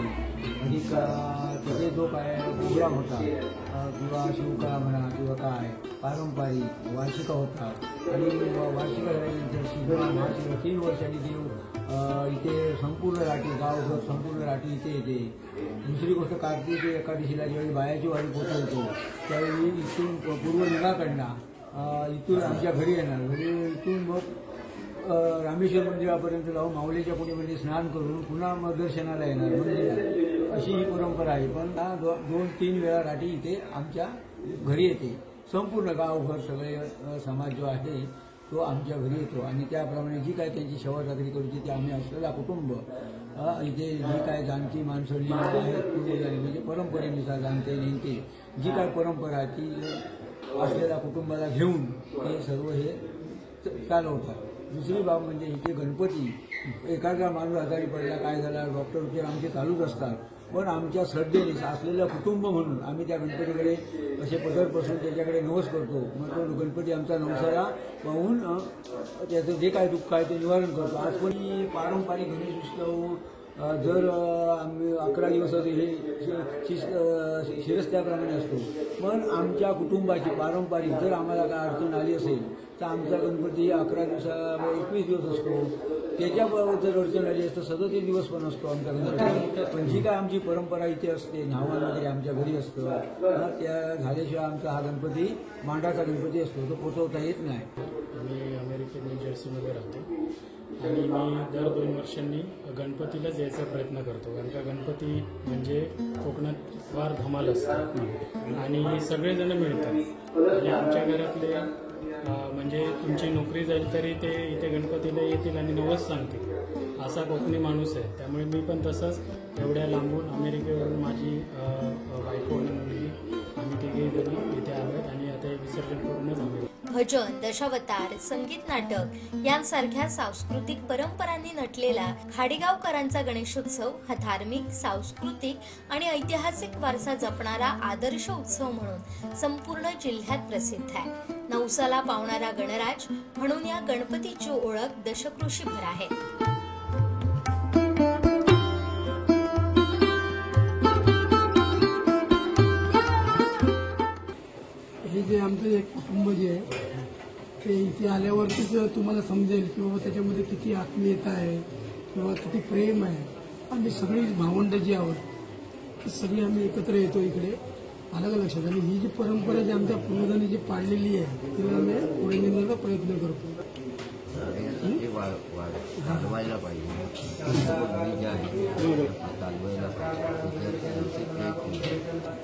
अधिक तिथे जो काय प्रोग्राम होता किंवा शिवका म्हणा किंवा काय पारंपरिक वार्षिका होता आणि वार्षिका झाल्यानंतर महाशिव 3 वर्षांनी देव इथे संपूर्ण राठी गावभर संपूर्ण राठी इथे येते. दुसरी गोष्ट कार्तिक एकादशीला ज्यावेळी बायाची वारी पोचवतो त्यावेळी इथून पूर्व निघाकडनं इथून आमच्या घरी येणार. घरी इथून मग रामेश्वर मंदिरापर्यंत जाऊन माऊलीच्या पुण्यामध्ये स्नान करून पुन्हा मग दर्शनाला येणार मंदिरात. अशी ही परंपरा आहे. पण 2-3 वेळा राठी इथे आमच्या घरी येते. संपूर्ण गावभर सगळे समाज जो आहे तो आमच्या घरी येतो आणि त्याप्रमाणे जी काय त्यांची सेवा साजरी करूची ती आम्ही असलेला कुटुंब इथे जी काय जाणती माणसं आहेत म्हणजे परंपरेनुसार जाणते नेमके जी काय परंपरा ती असलेल्या कुटुंबाला घेऊन हे सर्व हे चालवतात. दुसरी बाब म्हणजे इथे गणपती एखादा माणूस आजारी पडला काय झाला डॉक्टर उपचार आमचे चालूच असतात. पण आमच्या श्रद्धेने असलेलं कुटुंब म्हणून आम्ही त्या गणपतीकडे असे पदरपासून त्याच्याकडे नवस करतो. मग तो गणपती आमचा नवसाला पाहून त्याचं जे काय दुःख आहे ते निवारण करतो. आज पण पारंपरिक गणेश उत्सव जर आम्ही 11 दिवस हे शिरस्त्याप्रमाणे असतो. पण आमच्या कुटुंबाची पारंपरिक जर आम्हाला काय अडचण आली असेल तर आमचा गणपती 11 दिवसा 21 दिवस असतो. त्याच्याबरोबर जर अडचण आली असतं 37 दिवस पण असतो आमचा गणपती. पण जी काय आमची परंपरा इथे असते नावान वगैरे आमच्या घरी असतं त्या झाल्याशिवाय आमचा हा गणपती मांडाचा गणपती असतो तो पोचवता येत नाही. मी अमेरिकेत न्यू जर्सीमध्ये राहतो आणि मी दर 2 वर्षांनी गणपतीलाच यायचा प्रयत्न करतो. कारण का गणपती म्हणजे कोकणात फार धमाल असते आणि सगळेजण मिळतात आणि आमच्या घरातले म्हणजे तुमची नोकरी जाईल तरी ते इथे गणपतीला येतील आणि नवस सांगतील असा कोकणी माणूस आहे. त्यामुळे मी पण तसंच एवढ्या लांबून अमेरिकेवरून माझी बायको आणि मुलगी आम्ही तिघे जण इथे आलो आणि आता विसर्जन करूनच आम्ही भजन, दशावतार, संगीत नाटक यांसारख्या सांस्कृतिक परंपरांनी नटलेला खाडीगावकरांचा गणेशोत्सव हा धार्मिक, सांस्कृतिक आणि ऐतिहासिक वारसा जपणारा आदर्श उत्सव म्हणून संपूर्ण जिल्ह्यात प्रसिद्ध आहे. नवसाला पावणारा गणराज म्हणून या गणपतीची ओळख दशकृषीभर आहे. हे जे आमचं एक कुटुंब जे आहे ते इथे आल्यावरतीच तुम्हाला समजेल की बाबा त्याच्यामध्ये किती आत्मीयता आहे किंवा किती प्रेम आहे. आम्ही सगळी भावंड जी आहोत ती सगळी आम्ही एकत्र येतो इकडे अलग लक्षात. आणि ही जी परंपरा जी आमच्या पूर्वजांनी जी पाळलेली आहे तिला आम्ही पुढे नेण्याचा प्रयत्न करतो. चालवायला पाहिजे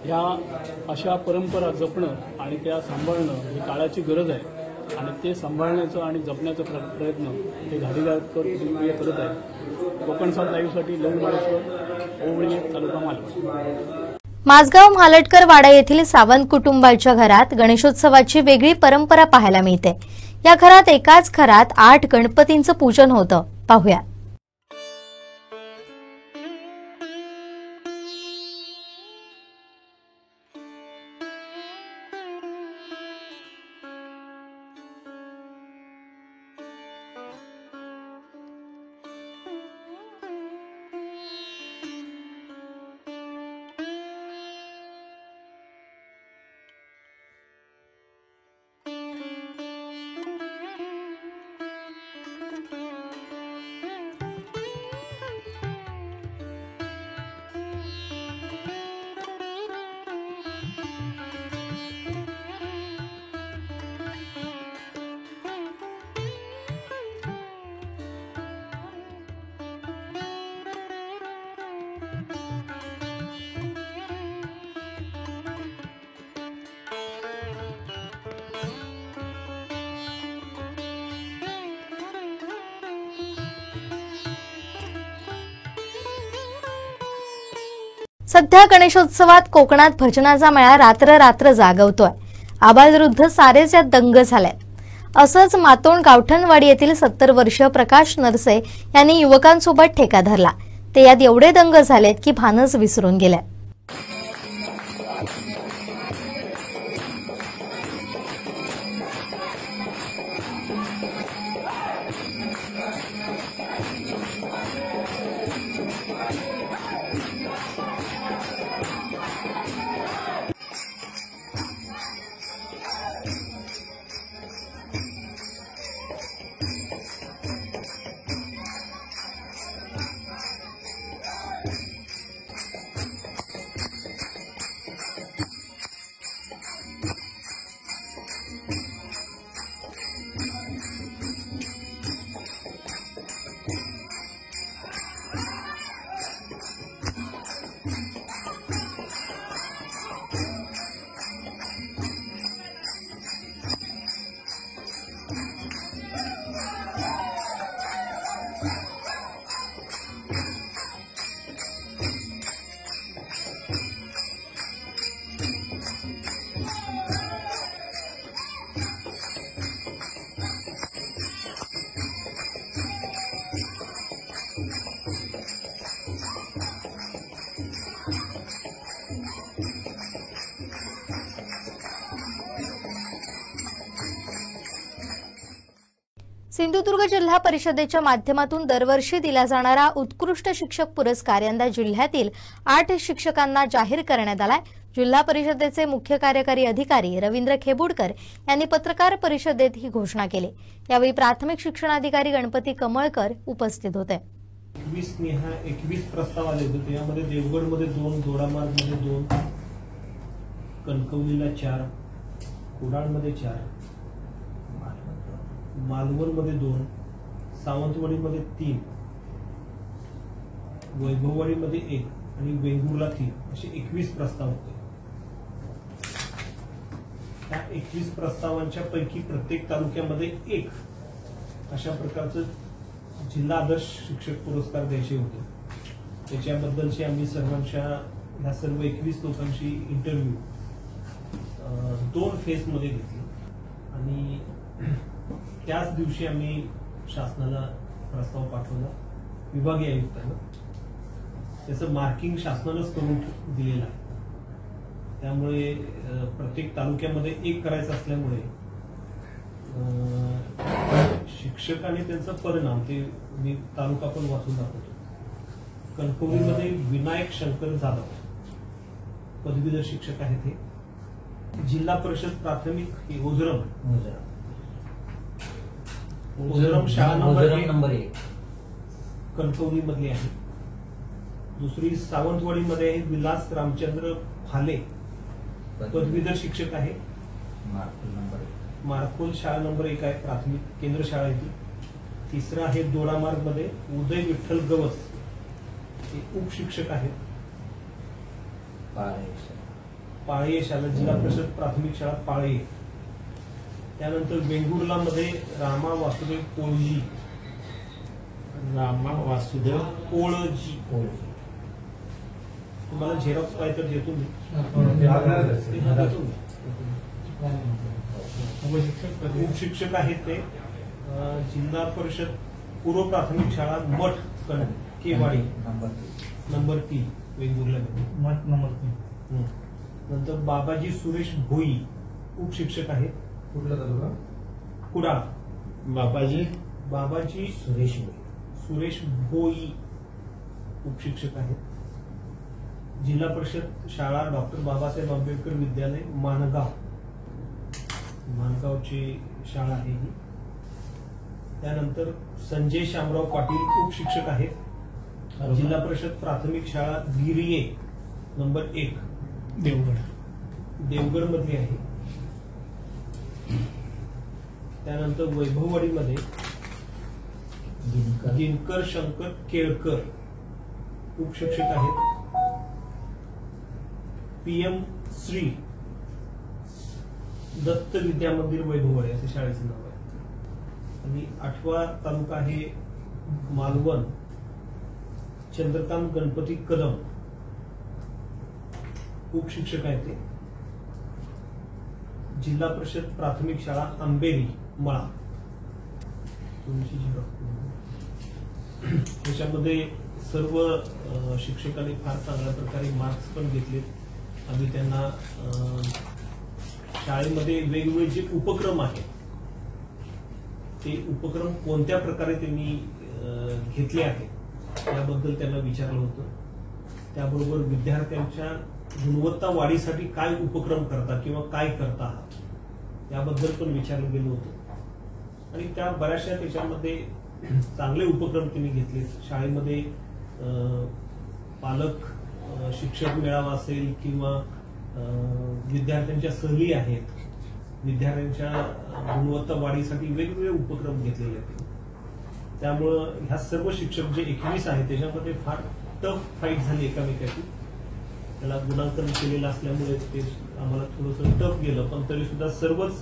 ह्या अशा परंपरा जपणं आणि त्या सांभाळणं ही काळाची गरज आहे आणि ते सांभाळण्याचं आणि जपण्याचा प्रयत्न हे घाडीगावकर कुटुंबीय करत आहे. कोकण सात लाईव्हसाठी लंगमाळेश्वर ओवळी तालुका मालवण. माझगाव म्हालटकर वाडा येथील सावंत कुटुंबाच्या घरात गणेशोत्सवाची वेगळी परंपरा पाहायला मिळते. या घरात एकाच घरात 8 गणपतींचं पूजन होतं. पाहूया. सध्या गणेशोत्सवात कोकणात भजनाचा मेळा रात्र रात्र जागवतोय. आबालवृद्ध सारेच यात दंग झालेत. असंच मातोंड गावठणवाडी येथील 70 वर्षीय प्रकाश नरसे यांनी युवकांसोबत ठेका धरला. ते यात एवढे दंग झालेत की भानच विसरून गेले. सिंधुदुर्ग जिल्हा परिषदेच्या माध्यमातून दरवर्षी दिला जाणारा उत्कृष्ट शिक्षक पुरस्कार यंदा जिल्ह्यातील 8 शिक्षकांना जाहीर करण्यात आलाय. जिल्हा परिषदेचे मुख्य कार्यकारी अधिकारी रवींद्र खेबुडकर यांनी पत्रकार परिषदेत ही घोषणा केली. यावेळी प्राथमिक शिक्षणाधिकारी गणपती कमळकर उपस्थित होते. 21 प्रस्ताव आले होते. यामध्ये देवगडमध्ये 2, दोडामार्गमध्ये 2, कणकवलीला 4, कुडाळमध्ये 4, मालवणमध्ये 2, सावंतवाडीमध्ये 3, वैभववाडीमध्ये 1 आणि वेंगुर्ला 3 असे 21 प्रस्ताव होते. त्या 21 प्रस्तावांच्या पैकी प्रत्येक तालुक्यामध्ये 1 अशा प्रकारचं जिल्हा आदर्श शिक्षक पुरस्कार द्यायचे होते. त्याच्याबद्दलची आम्ही ह्या सर्व 21 लोकांची इंटरव्ह्यू 2 फेजमध्ये घेतली आणि त्याच दिवशी आम्ही शासनाला प्रस्ताव पाठवला. विभागीय आयुक्तांना त्याचं मार्किंग शासनानंच करून दिलेलं आहे. त्यामुळे प्रत्येक तालुक्यामध्ये 1 करायचं असल्यामुळे शिक्षक आणि त्यांचा परिणाम ते मी तालुका पण वाचून दाखवतो. कणकवलीमध्ये विनायक शंकर जाधव पदवीधर शिक्षक आहेत. हे जिल्हा परिषद प्राथमिक ओझरम शाळा नंबर 1 कणकवली मधली आहे. दुसरी सावंतवाडीमध्ये आहे विलास रामचंद्र फाले पदवीधर शिक्षक आहे. मारकोल शाळा नंबर 1 आहे, प्राथमिक केंद्र शाळा आहे ती. तिसरा आहे दोडामार्ग मध्ये उदय विठ्ठल गवस हे उपशिक्षक आहेत. पाळे शाळा जिल्हा परिषद प्राथमिक शाळा पाळे. त्यानंतर वेंगुर्ला मध्ये रामा वासुदेव कोळजी तुम्हाला झेरॉक्स पाहिजे तर देतो मी. उपशिक्षक आहेत ते जिल्हा परिषद पूर्व प्राथमिक शाळा मठ केवाडी नंबर 3 वेंगुर्ला मठ नंबर 3. नंतर बाबाजी सुरेश भोई उपशिक्षक आहेत. कुठला तालुका? कुडाळ. बाबाजी सुरेश भोई उपशिक्षक आहेत. जिल्हा परिषद शाळा डॉक्टर बाबासाहेब आंबेडकर विद्यालय माणगावची शाळा आहे ही. त्यानंतर संजय शामराव पाटील उपशिक्षक आहेत. जिल्हा परिषद प्राथमिक शाळा गिरिये नंबर 1 देवगड मध्ये आहे. त्यानंतर वैभववाडीमध्ये दिनकर शंकर केळकर उपशिक्षक आहेत. PM श्री दत्त विद्या मंदिर वैभववाडी असे शाळेचं नाव आहे. आणि 8वा तालुका आहे मालवण चंद्रकांत गणपती कदम खूप शिक्षक आहेत ते. जिल्हा परिषद प्राथमिक शाळा आंबेरी मळा, त्याच्यामध्ये सर्व शिक्षकांनी फार चांगल्या प्रकारे मार्क्स पण घेतले. आम्ही त्यांना शाळेमध्ये वेगवेगळे जे उपक्रम आहेत ते उपक्रम कोणत्या प्रकारे त्यांनी घेतले आहेत याबद्दल त्यांना विचारलं होतं. त्याबरोबर विद्यार्थ्यांच्या गुणवत्ता वाढीसाठी काय उपक्रम करता किंवा काय करता आहात याबद्दल पण विचारलं गेलं होतं. आणि त्या बऱ्याचशा त्याच्यामध्ये चांगले उपक्रम त्यांनी घेतले. शाळेमध्ये पालक शिक्षक मेळावा असेल किंवा विद्यार्थ्यांच्या सहली आहेत, विद्यार्थ्यांच्या गुणवत्ता वाढीसाठी वेगवेगळे उपक्रम घेतलेले आहेत. त्यामुळं ह्या सर्व शिक्षक जे 21 आहेत त्याच्यामध्ये फार टफ फाईट झाली एकामेकाची. त्याला गुणांकन केलेलं असल्यामुळे ते आम्हाला थोडंसं टफ गेलं, पण तरी सुद्धा सर्वच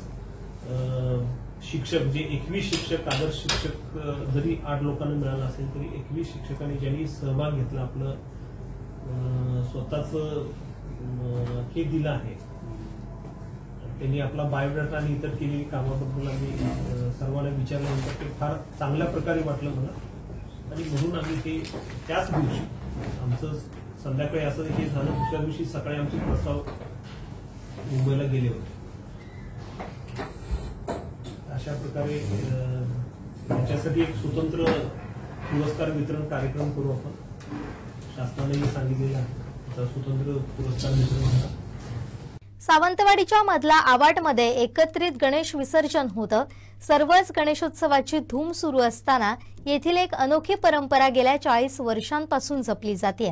शिक्षक जे 21 शिक्षक आदर्श शिक्षक जरी 8 लोकांना मिळालं असेल तरी 21 शिक्षकांनी ज्यांनी सहभाग घेतला, आपलं स्वतःच हे दिलं आहे, त्यांनी आपला बायोडाटा आणि इतर केलेली कामाबद्दल आम्ही सर्वांना विचारल्यानंतर ते फार चांगल्या प्रकारे वाटलं मला. आणि म्हणून आम्ही ते त्याच दिवशी आमचं संध्याकाळी असं हे झालं, दुसऱ्या दिवशी सकाळी आमचे प्रस्ताव मुंबईला गेले होते. अशा प्रकारे याच्यासाठी एक स्वतंत्र पुरस्कार वितरण कार्यक्रम करू आपण. शासनानेही सांगितलेलं आहे स्वतंत्र पुरस्कार वितरण. सावंतवाडीच्या मधला आवाटमध्ये एकत्रित गणेश विसर्जन होतं. सर्वच गणेशोत्सवाची धूम सुरू असताना येथील एक अनोखी परंपरा गेल्या 40 वर्षांपासून जपली जाते.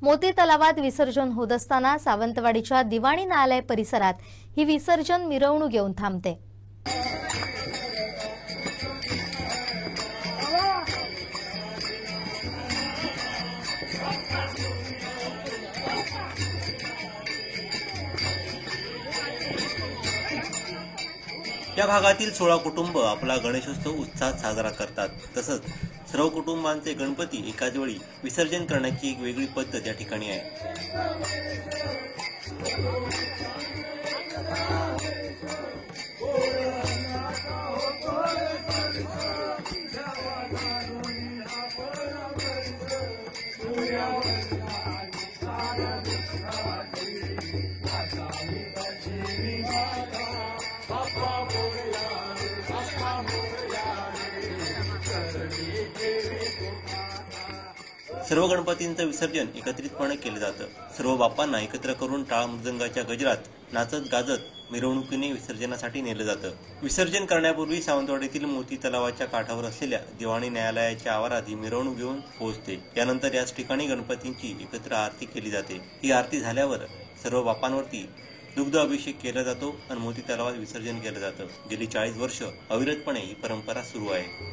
मोती तलावात विसर्जन होत असताना सावंतवाडीच्या दिवाणी न्यायालय परिसरात ही विसर्जन मिरवणूक येऊन थांबते. या भागातील 16 कुटुंब आपला गणेशोत्सव उत्साहात साजरा करतात. तसंच सर्व कुटुंबांचे गणपती एकाच वेळी विसर्जन करण्याची एक वेगळी पद्धत या ठिकाणी आहे. सर्व गणपतींचं विसर्जन एकत्रितपणे केलं जातं. सर्व बाप्पांना एकत्र करून टाळ मृदंगाच्या गजरात नाचत गाजत मिरवणुकीने विसर्जनासाठी नेलं जातं. विसर्जन करण्यापूर्वी सावंतवाडीतील मोती तलावाच्या काठावर असलेल्या दिवाणी न्यायालयाच्या आवारात ही मिरवणूक घेऊन पोहोचते. यानंतर याच ठिकाणी गणपतींची एकत्र आरती केली जाते. ही आरती झाल्यावर सर्व बाप्पांवरती दुग्ध अभिषेक केला जातो आणि मोती तलावात विसर्जन केलं जातं. गेली 40 वर्ष अविरतपणे ही परंपरा सुरू आहे.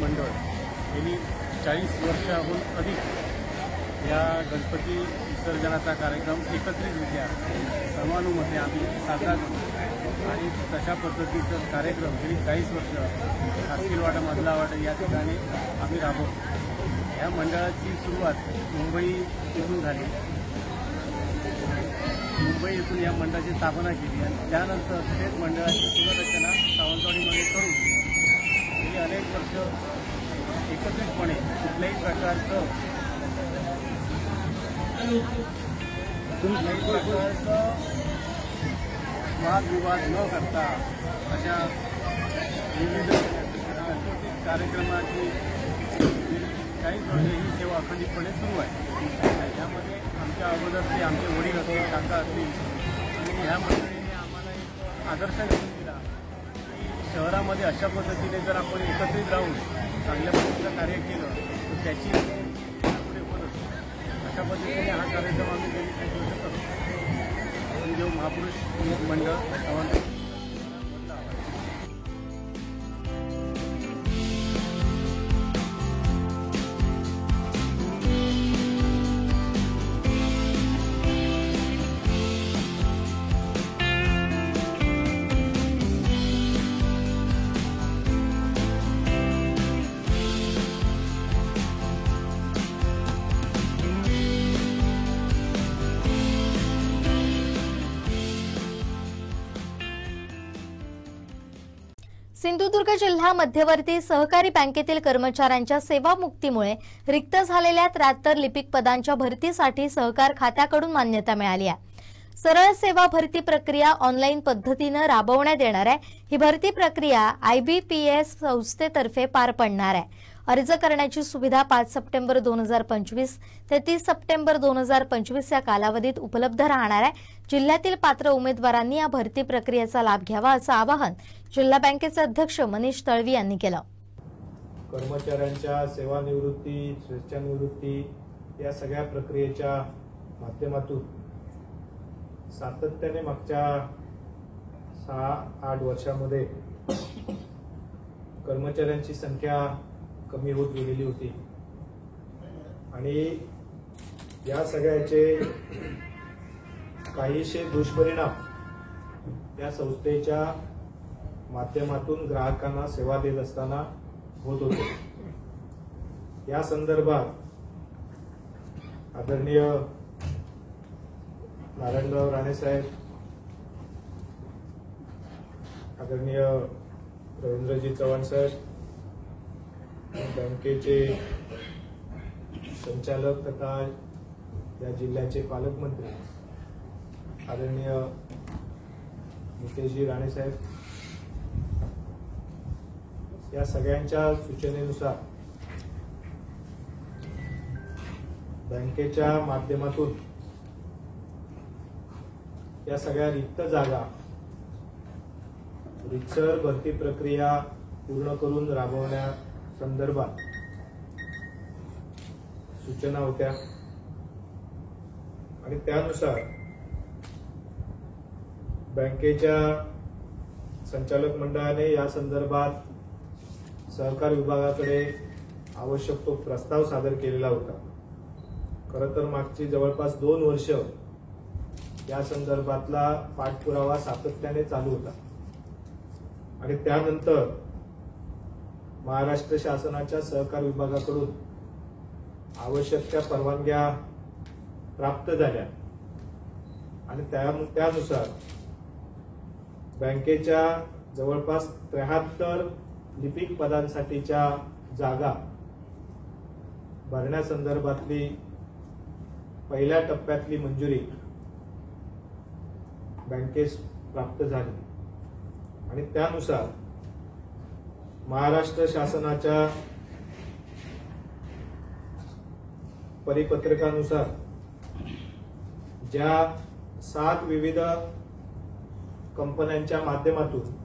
मंडळ यांनी 40 वर्षाहून अधिक या गणपती विसर्जनाचा कार्यक्रम एकत्रितरित्या सर्वानुमते आम्ही साजरा करतो आणि तशा पद्धतीचं कार्यक्रम गेली 40 वर्ष खासकीलवाडा मधला वाडा या ठिकाणी आम्ही राबवतो. या मंडळाची सुरुवात मुंबई येथून झाली. मुंबई येथून या मंडळाची स्थापना केली आणि त्यानंतर तेच मंडळाची पुनर्रचना सावंतवाडीमध्ये करून गेली अनेक वर्ष एकत्रितपणे कुठल्याही प्रकारचं वादविवाद न करता अशा विविध सांस्कृतिक कार्यक्रमाची 40 वर्ष ही सेवा अखंडितपणे सुरू आहे. त्यामध्ये आमच्या अगोदरचे आमचे वडील असतील, काका असतील आणि ह्या मंडळीने आम्हाला आदर्श घडून दिला की शहरामध्ये अशा पद्धतीने जर आपण एकत्रित राहून चांगल्या पद्धतीचं कार्य केलं तर त्याची पुढे होत असतो. अशा पद्धतीने हा कार्यक्रम आम्ही गेली 5 वर्ष करतो. देव महापुरुष मंडळ सावंत. सिंधुदुर्ग जिल्हा मध्यवर्ती सहकारी बँकेतील कर्मचाऱ्यांच्या सेवामुक्तीमुळे रिक्त झालेल्या 73 लिपिक पदांच्या भरतीसाठी सहकार खात्याकडून मान्यता मिळाली आहे. सरळ सेवा भरती प्रक्रिया ऑनलाईन पद्धतीने राबवण्यात येणार आहे. ही भरती प्रक्रिया IBPS संस्थेतर्फे पार पडणार आहे. अर्ज करण्याची सुविधा 5 सप्टेंबर 2025 ते 30 सप्टेंबर 2025 या कालावधीत उपलब्ध राहणार आहे. जिल्ह्यातील पात्र उमेदवारांनी या भरती प्रक्रियेचा लाभ घ्यावा असं आवाहन जिल्हा बँकेचे अध्यक्ष मनीष तळवी यांनी केलं. कर्मचाऱ्यांच्या सेवानिवृत्ती, स्वेच्छानिवृत्ती या सगळ्या प्रक्रियेच्या माध्यमातून सातत्याने मागच्या 6-8 वर्षांमध्ये कर्मचाऱ्यांची संख्या कमी होत गेलेली होती आणि या सगळ्याचे काहीशे दुष्परिणाम या संस्थेच्या माध्यमातून ग्राहकांना सेवा देत असताना होत होते. या संदर्भात आदरणीय नारायणराव राणे साहेब, आदरणीय रवींद्रजी चव्हाण साहेब, बँकेचे संचालक तथा या जिल्ह्याचे पालकमंत्री आदरणीय नितेशजी राणे साहेब या सगळ्यांच्या सूचनेनुसार बँकेच्या माध्यमातून या सगळ्या रिक्त जागा रितसर भरती प्रक्रिया पूर्ण करून राबवण्यासंदर्भात सूचना होत्या आणि त्यानुसार बँकेच्या संचालक मंडळाने या संदर्भात सहकार विभागाकडे आवश्यक तो प्रस्ताव सादर केलेला होता. खरं तर मागची जवळपास 2 वर्ष या संदर्भातला पाठपुरावा सातत्याने चालू होता आणि त्यानंतर महाराष्ट्र शासनाच्या सहकार विभागाकडून आवश्यक त्या परवानग्या प्राप्त झाल्या आणि त्यानुसार बँकेच्या जवळपास 73 लिपिक पदांसाठीच्या जागा भरण्यासंदर्भातली पहिल्या टप्प्यातली मंजुरी बँकेस प्राप्त झाली आणि त्यानुसार महाराष्ट्र शासनाच्या परिपत्रकानुसार ज्या 7 विविध कंपन्यांच्या माध्यमातून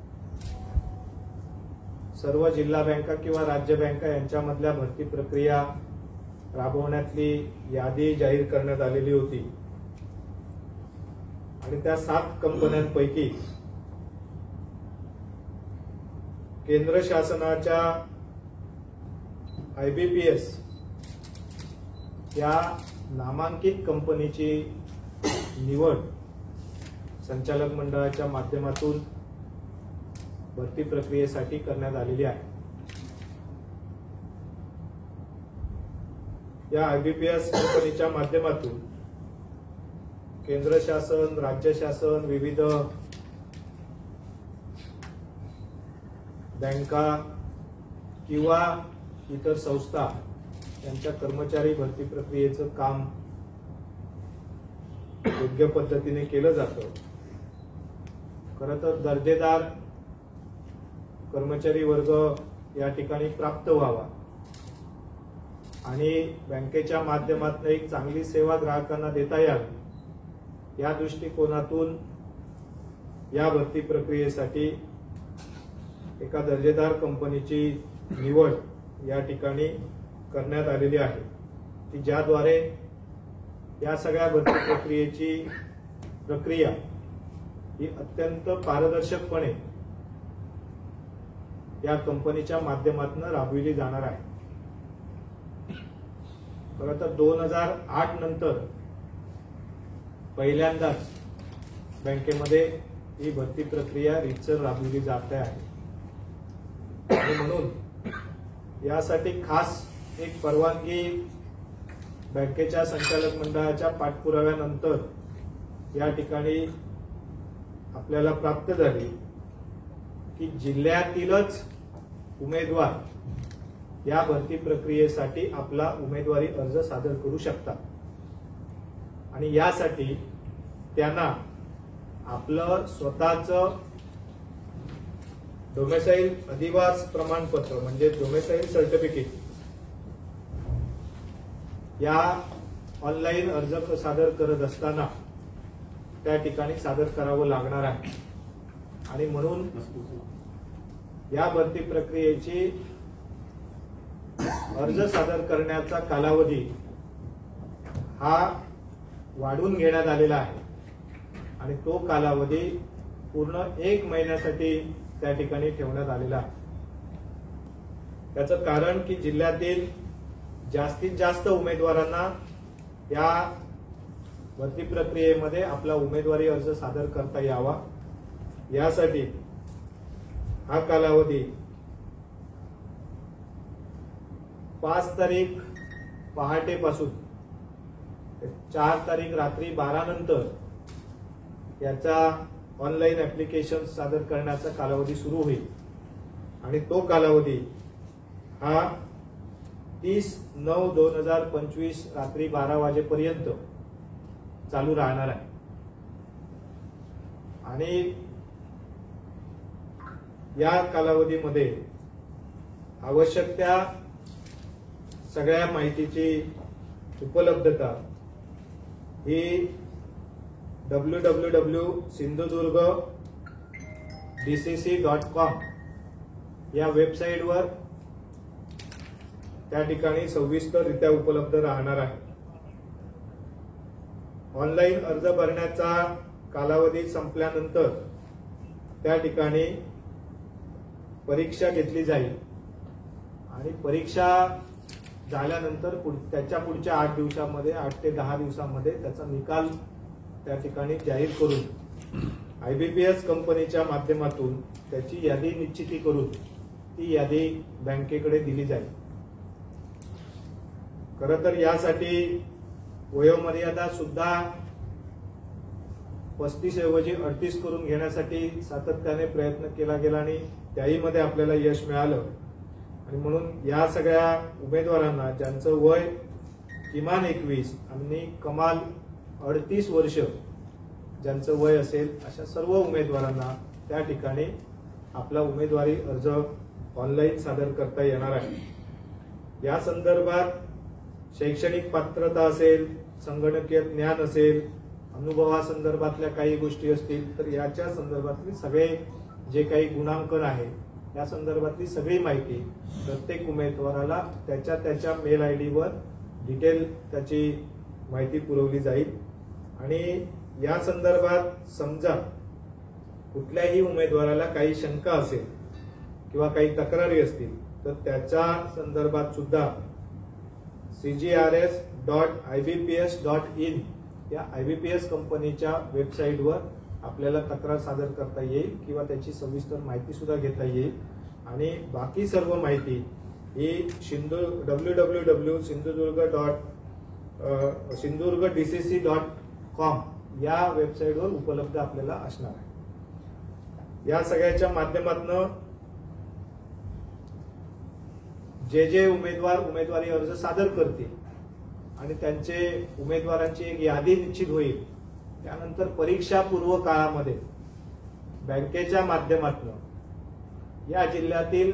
सर्व जिल्हा बँका किंवा राज्य बँका यांच्यामधल्या भरती प्रक्रिया राबवण्यातली यादी जाहीर करण्यात आलेली होती आणि त्या 7 कंपन्यांपैकी केंद्र शासनाच्या IBPS या नामांकित कंपनीची निवड संचालक मंडळाच्या माध्यमातून भरती प्रक्रियेसाठी करण्यात आलेली आहे. या IBPS कंपनीच्या माध्यमातून केंद्र शासन, राज्य शासन, विविध बँका किंवा इतर संस्था यांच्या कर्मचारी भरती प्रक्रियेचं काम योग्य पद्धतीने केलं जातं. खरं तर दर्जेदार कर्मचारी वर्ग या ठिकाणी प्राप्त व्हावा आणि बँकेच्या माध्यमातून एक चांगली सेवा ग्राहकांना देता यावी या दृष्टिकोनातून या भरती प्रक्रियेसाठी एका दर्जेदार कंपनीची निवड या ठिकाणी करण्यात आलेली आहे की ज्याद्वारे या सगळ्या भरती प्रक्रियेची प्रक्रिया ही अत्यंत पारदर्शकपणे या कंपनीच्या माध्यमातून राबविली जाणार आहे. खरं तर 2008 नंतर पहिल्यांदाच बँकेमध्ये ही भरती प्रक्रिया रीतसर राबविली जात आहे आणि म्हणून यासाठी खास एक परवानगी बँकेच्या संचालक मंडळाच्या पाठपुराव्यानंतर या ठिकाणी आपल्याला प्राप्त झाली की जिल्ह्यातीलच उमेदवार या भरती प्रक्रियेसाठी आपला उमेदवारी अर्ज सादर करू शकतात आणि यासाठी त्यांना आपलं स्वतःचं डोमेसाईल अधिवास प्रमाणपत्र म्हणजे डोमेसाईल सर्टिफिकेट या ऑनलाईन अर्ज सादर करत असताना त्या ठिकाणी सादर करावं लागणार आहे आणि म्हणून या भरती प्रक्रियेची अर्ज सादर करण्याचा कालावधी हा वाढवून घेण्यात आलेला आहे आणि तो कालावधी पूर्ण 1 महिन्यासाठी त्या ठिकाणी ठेवण्यात आलेला आहे. त्याचं कारण की जिल्ह्यातील जास्तीत जास्त उमेदवारांना या भरती प्रक्रियेमध्ये आपला उमेदवारी अर्ज सादर करता यावा यासाठी हा कालावधी 5 तारीख पहाटेपासून 4 तारीख रात्री 12 नंतर याचा ऑनलाईन ऍप्लिकेशन सादर करण्याचा कालावधी सुरू होईल आणि तो कालावधी हा 30/9/2025 रात्री 12 वाजेपर्यंत चालू राहणार आहे आणि या कालावधीमध्ये आवश्यक त्या सगळ्या माहितीची उपलब्धता ही www.sindhudurgdcc.com या वेबसाईटवर त्या ठिकाणी सविस्तररित्या उपलब्ध राहणार आहे. ऑनलाईन अर्ज भरण्याचा कालावधी संपल्यानंतर त्या ठिकाणी परीक्षा घेतली जाईल आणि परीक्षा झाल्यानंतर त्याच्या पुढच्या 8 दिवसामध्ये 8 ते 10 दिवसामध्ये त्याचा निकाल त्या ठिकाणी जाहीर करून IBPS कंपनीच्या माध्यमातून त्याची यादी निश्चिती करून ती यादी बँकेकडे दिली जाईल. खरं तर यासाठी वयोमर्यादा सुद्धा 35 ऐवजी 38 करून घेण्यासाठी सातत्याने प्रयत्न केला गेला आणि त्याही मध्ये आपल्याला यश मिळालं आणि म्हणून या सगळ्या उमेदवारांना ज्यांचं वय किमान 21 आणि कमाल 38 वर्ष ज्यांचं वय असेल अशा सर्व उमेदवारांना त्या ठिकाणी आपला उमेदवारी अर्ज ऑनलाईन सादर करता येणार आहे. या संदर्भात शैक्षणिक पात्रता असेल, संगणकीय ज्ञान असेल, अनुभवासंदर्भातल्या काही गोष्टी असतील तर याच्या संदर्भातले सगळे जे काही गुणांकन आहे या संदर्भातली सगळी माहिती प्रत्येक उमेदवाराला त्याच्या मेल ID वर डिटेल त्याची माहिती पुरवली जाईल आणि या संदर्भात समजा कुठल्याही उमेदवाराला काही शंका असेल किंवा काही तक्रारी असतील तर त्याच्या संदर्भात सुद्धा cgrs.ibps.in या IBPS कंपनीच्या वेबसाईटवर आपल्याला तक्रार सादर करता येईल किंवा त्याची सविस्तर माहिती सुद्धा घेता येईल आणि बाकी सर्व माहिती ही www.sindhudurgdcc.com या वेबसाईटवर उपलब्ध आपल्याला असणार आहे. या सगळ्याच्या माध्यमातून जे उमेदवार उमेदवारी अर्ज सादर करतील आणि त्यांचे उमेदवारांची एक यादी निश्चित होईल त्यानंतर परीक्षा पूर्व काळामध्ये बँकेच्या माध्यमातून या जिल्ह्यातील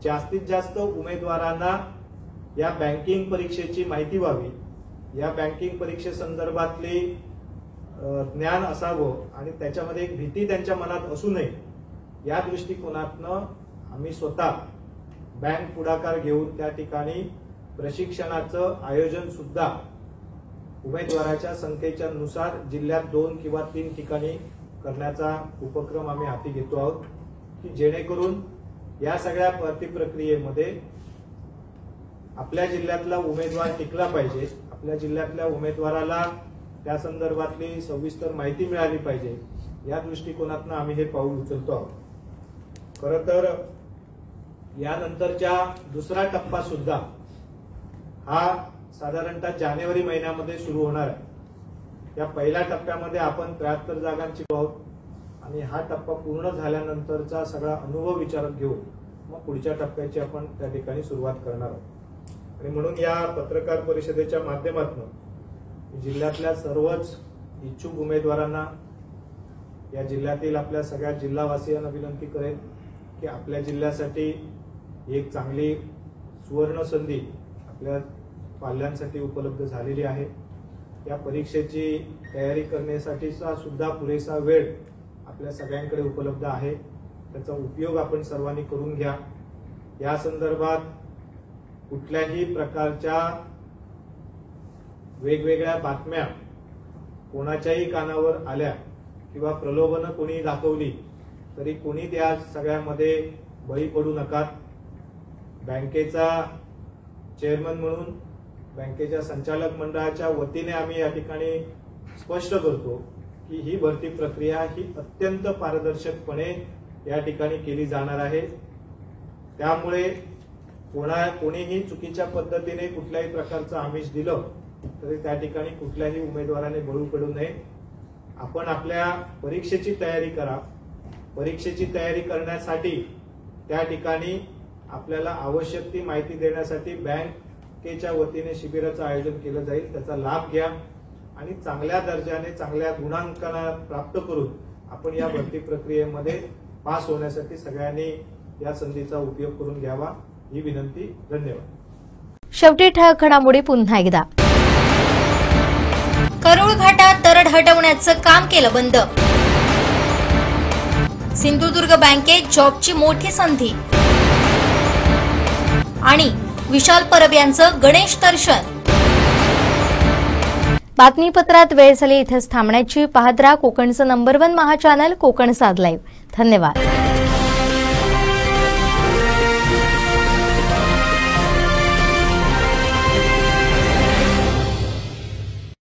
जास्तीत जास्त उमेदवारांना या बँकिंग परीक्षेची माहिती व्हावी, या बँकिंग परीक्षेसंदर्भातली ज्ञान असावं आणि त्याच्यामध्ये एक भीती त्यांच्या मनात असू नये या दृष्टिकोनातनं आम्ही स्वतः बँक पुढाकार घेऊन त्या ठिकाणी प्रशिक्षणाचं आयोजन सुद्धा उमेदवाराच्या संख्येच्या नुसार जिल्ह्यात 2 किंवा 3 ठिकाणी करण्याचा उपक्रम आम्ही हाती घेतो आहोत की जेणेकरून या सगळ्या भरती प्रक्रियेमध्ये आपल्या जिल्ह्यातला उमेदवार टिकला पाहिजे, आपल्या जिल्ह्यातल्या उमेदवाराला त्या संदर्भातली सविस्तर माहिती मिळाली पाहिजे या दृष्टिकोनातून आम्ही हे पाऊल उचलतो आहोत। खरं तर यानंतरच्या दुसरा टप्पा सुद्धा हा साधारणतः जानेवारी महिन्यामध्ये सुरू होणार आहे। या पहिल्या टप्प्यामध्ये आपण 73 जागांची आहोत आणि हा टप्पा पूर्ण झाल्यानंतरचा सगळा अनुभव विचारात घेऊन मग पुढच्या टप्प्याची आपण त्या ठिकाणी सुरुवात करणार आहोत। आणि म्हणून या पत्रकार परिषदेच्या माध्यमातून जिल्ह्यातल्या सर्वच इच्छुक उमेदवारांना, या जिल्ह्यातील आपल्या सगळ्या जिल्हावासियांना विनंती करेन की आपल्या जिल्ह्यासाठी एक चांगली सुवर्ण संधी आपल्या पाल्यांसाठी उपलब्ध झालेली आहे। या परीक्षेची तयारी करण्यासाठीचा सुद्धा पुरेसा वेळ आपल्या सगळ्यांकडे उपलब्ध आहे, त्याचा उपयोग आपण सर्वांनी करून घ्या। या संदर्भात कुठल्याही प्रकारच्या वेगवेगळ्या बातम्या कोणाच्याही कानावर आल्या किंवा प्रलोभनं कोणी दाखवली तरी कोणी त्या सगळ्यामध्ये बळी पडू नका। बँकेचा चेअरमन म्हणून बँकेच्या संचालक मंडळाच्या वतीने आम्ही या ठिकाणी स्पष्ट करतो की ही भरती प्रक्रिया ही अत्यंत पारदर्शकपणे या ठिकाणी केली जाणार आहे। त्यामुळे कोणीही चुकीच्या पद्धतीने कुठल्याही प्रकारचं आमिष दिलं तरी त्या ठिकाणी कुठल्याही उमेदवाराने बळी पडू नये। आपण आपल्या परीक्षेची तयारी करा। परीक्षेची तयारी करण्यासाठी त्या ठिकाणी आपल्याला आवश्यक ती माहिती देण्यासाठी बँकेच्या वतीने शिबिराचं आयोजन केलं जाईल, त्याचा लाभ घ्या आणि चांगल्या दर्जाने चांगल्या गुणांकन प्राप्त करून आपण या भरती प्रक्रियेमध्ये पास होण्यासाठी सगळ्यांनी या संधीचा उपयोग करून घ्यावा ही विनंती। धन्यवाद। शेवटी ठळक घडामोडी पुन्हा एकदा। करूळ घाटात दरड हटवण्याचं काम केलं बंद। सिंधुदुर्ग बँकेत जॉबची मोठी संधी आणि विशाल परब यांचं गणेश दर्शन। बातमीपत्रात वेळ झाली इथेच थांबण्याची। पाहत राहा कोकणचं नंबर 1 महा चॅनल कोकण साध लाईव्ह। धन्यवाद।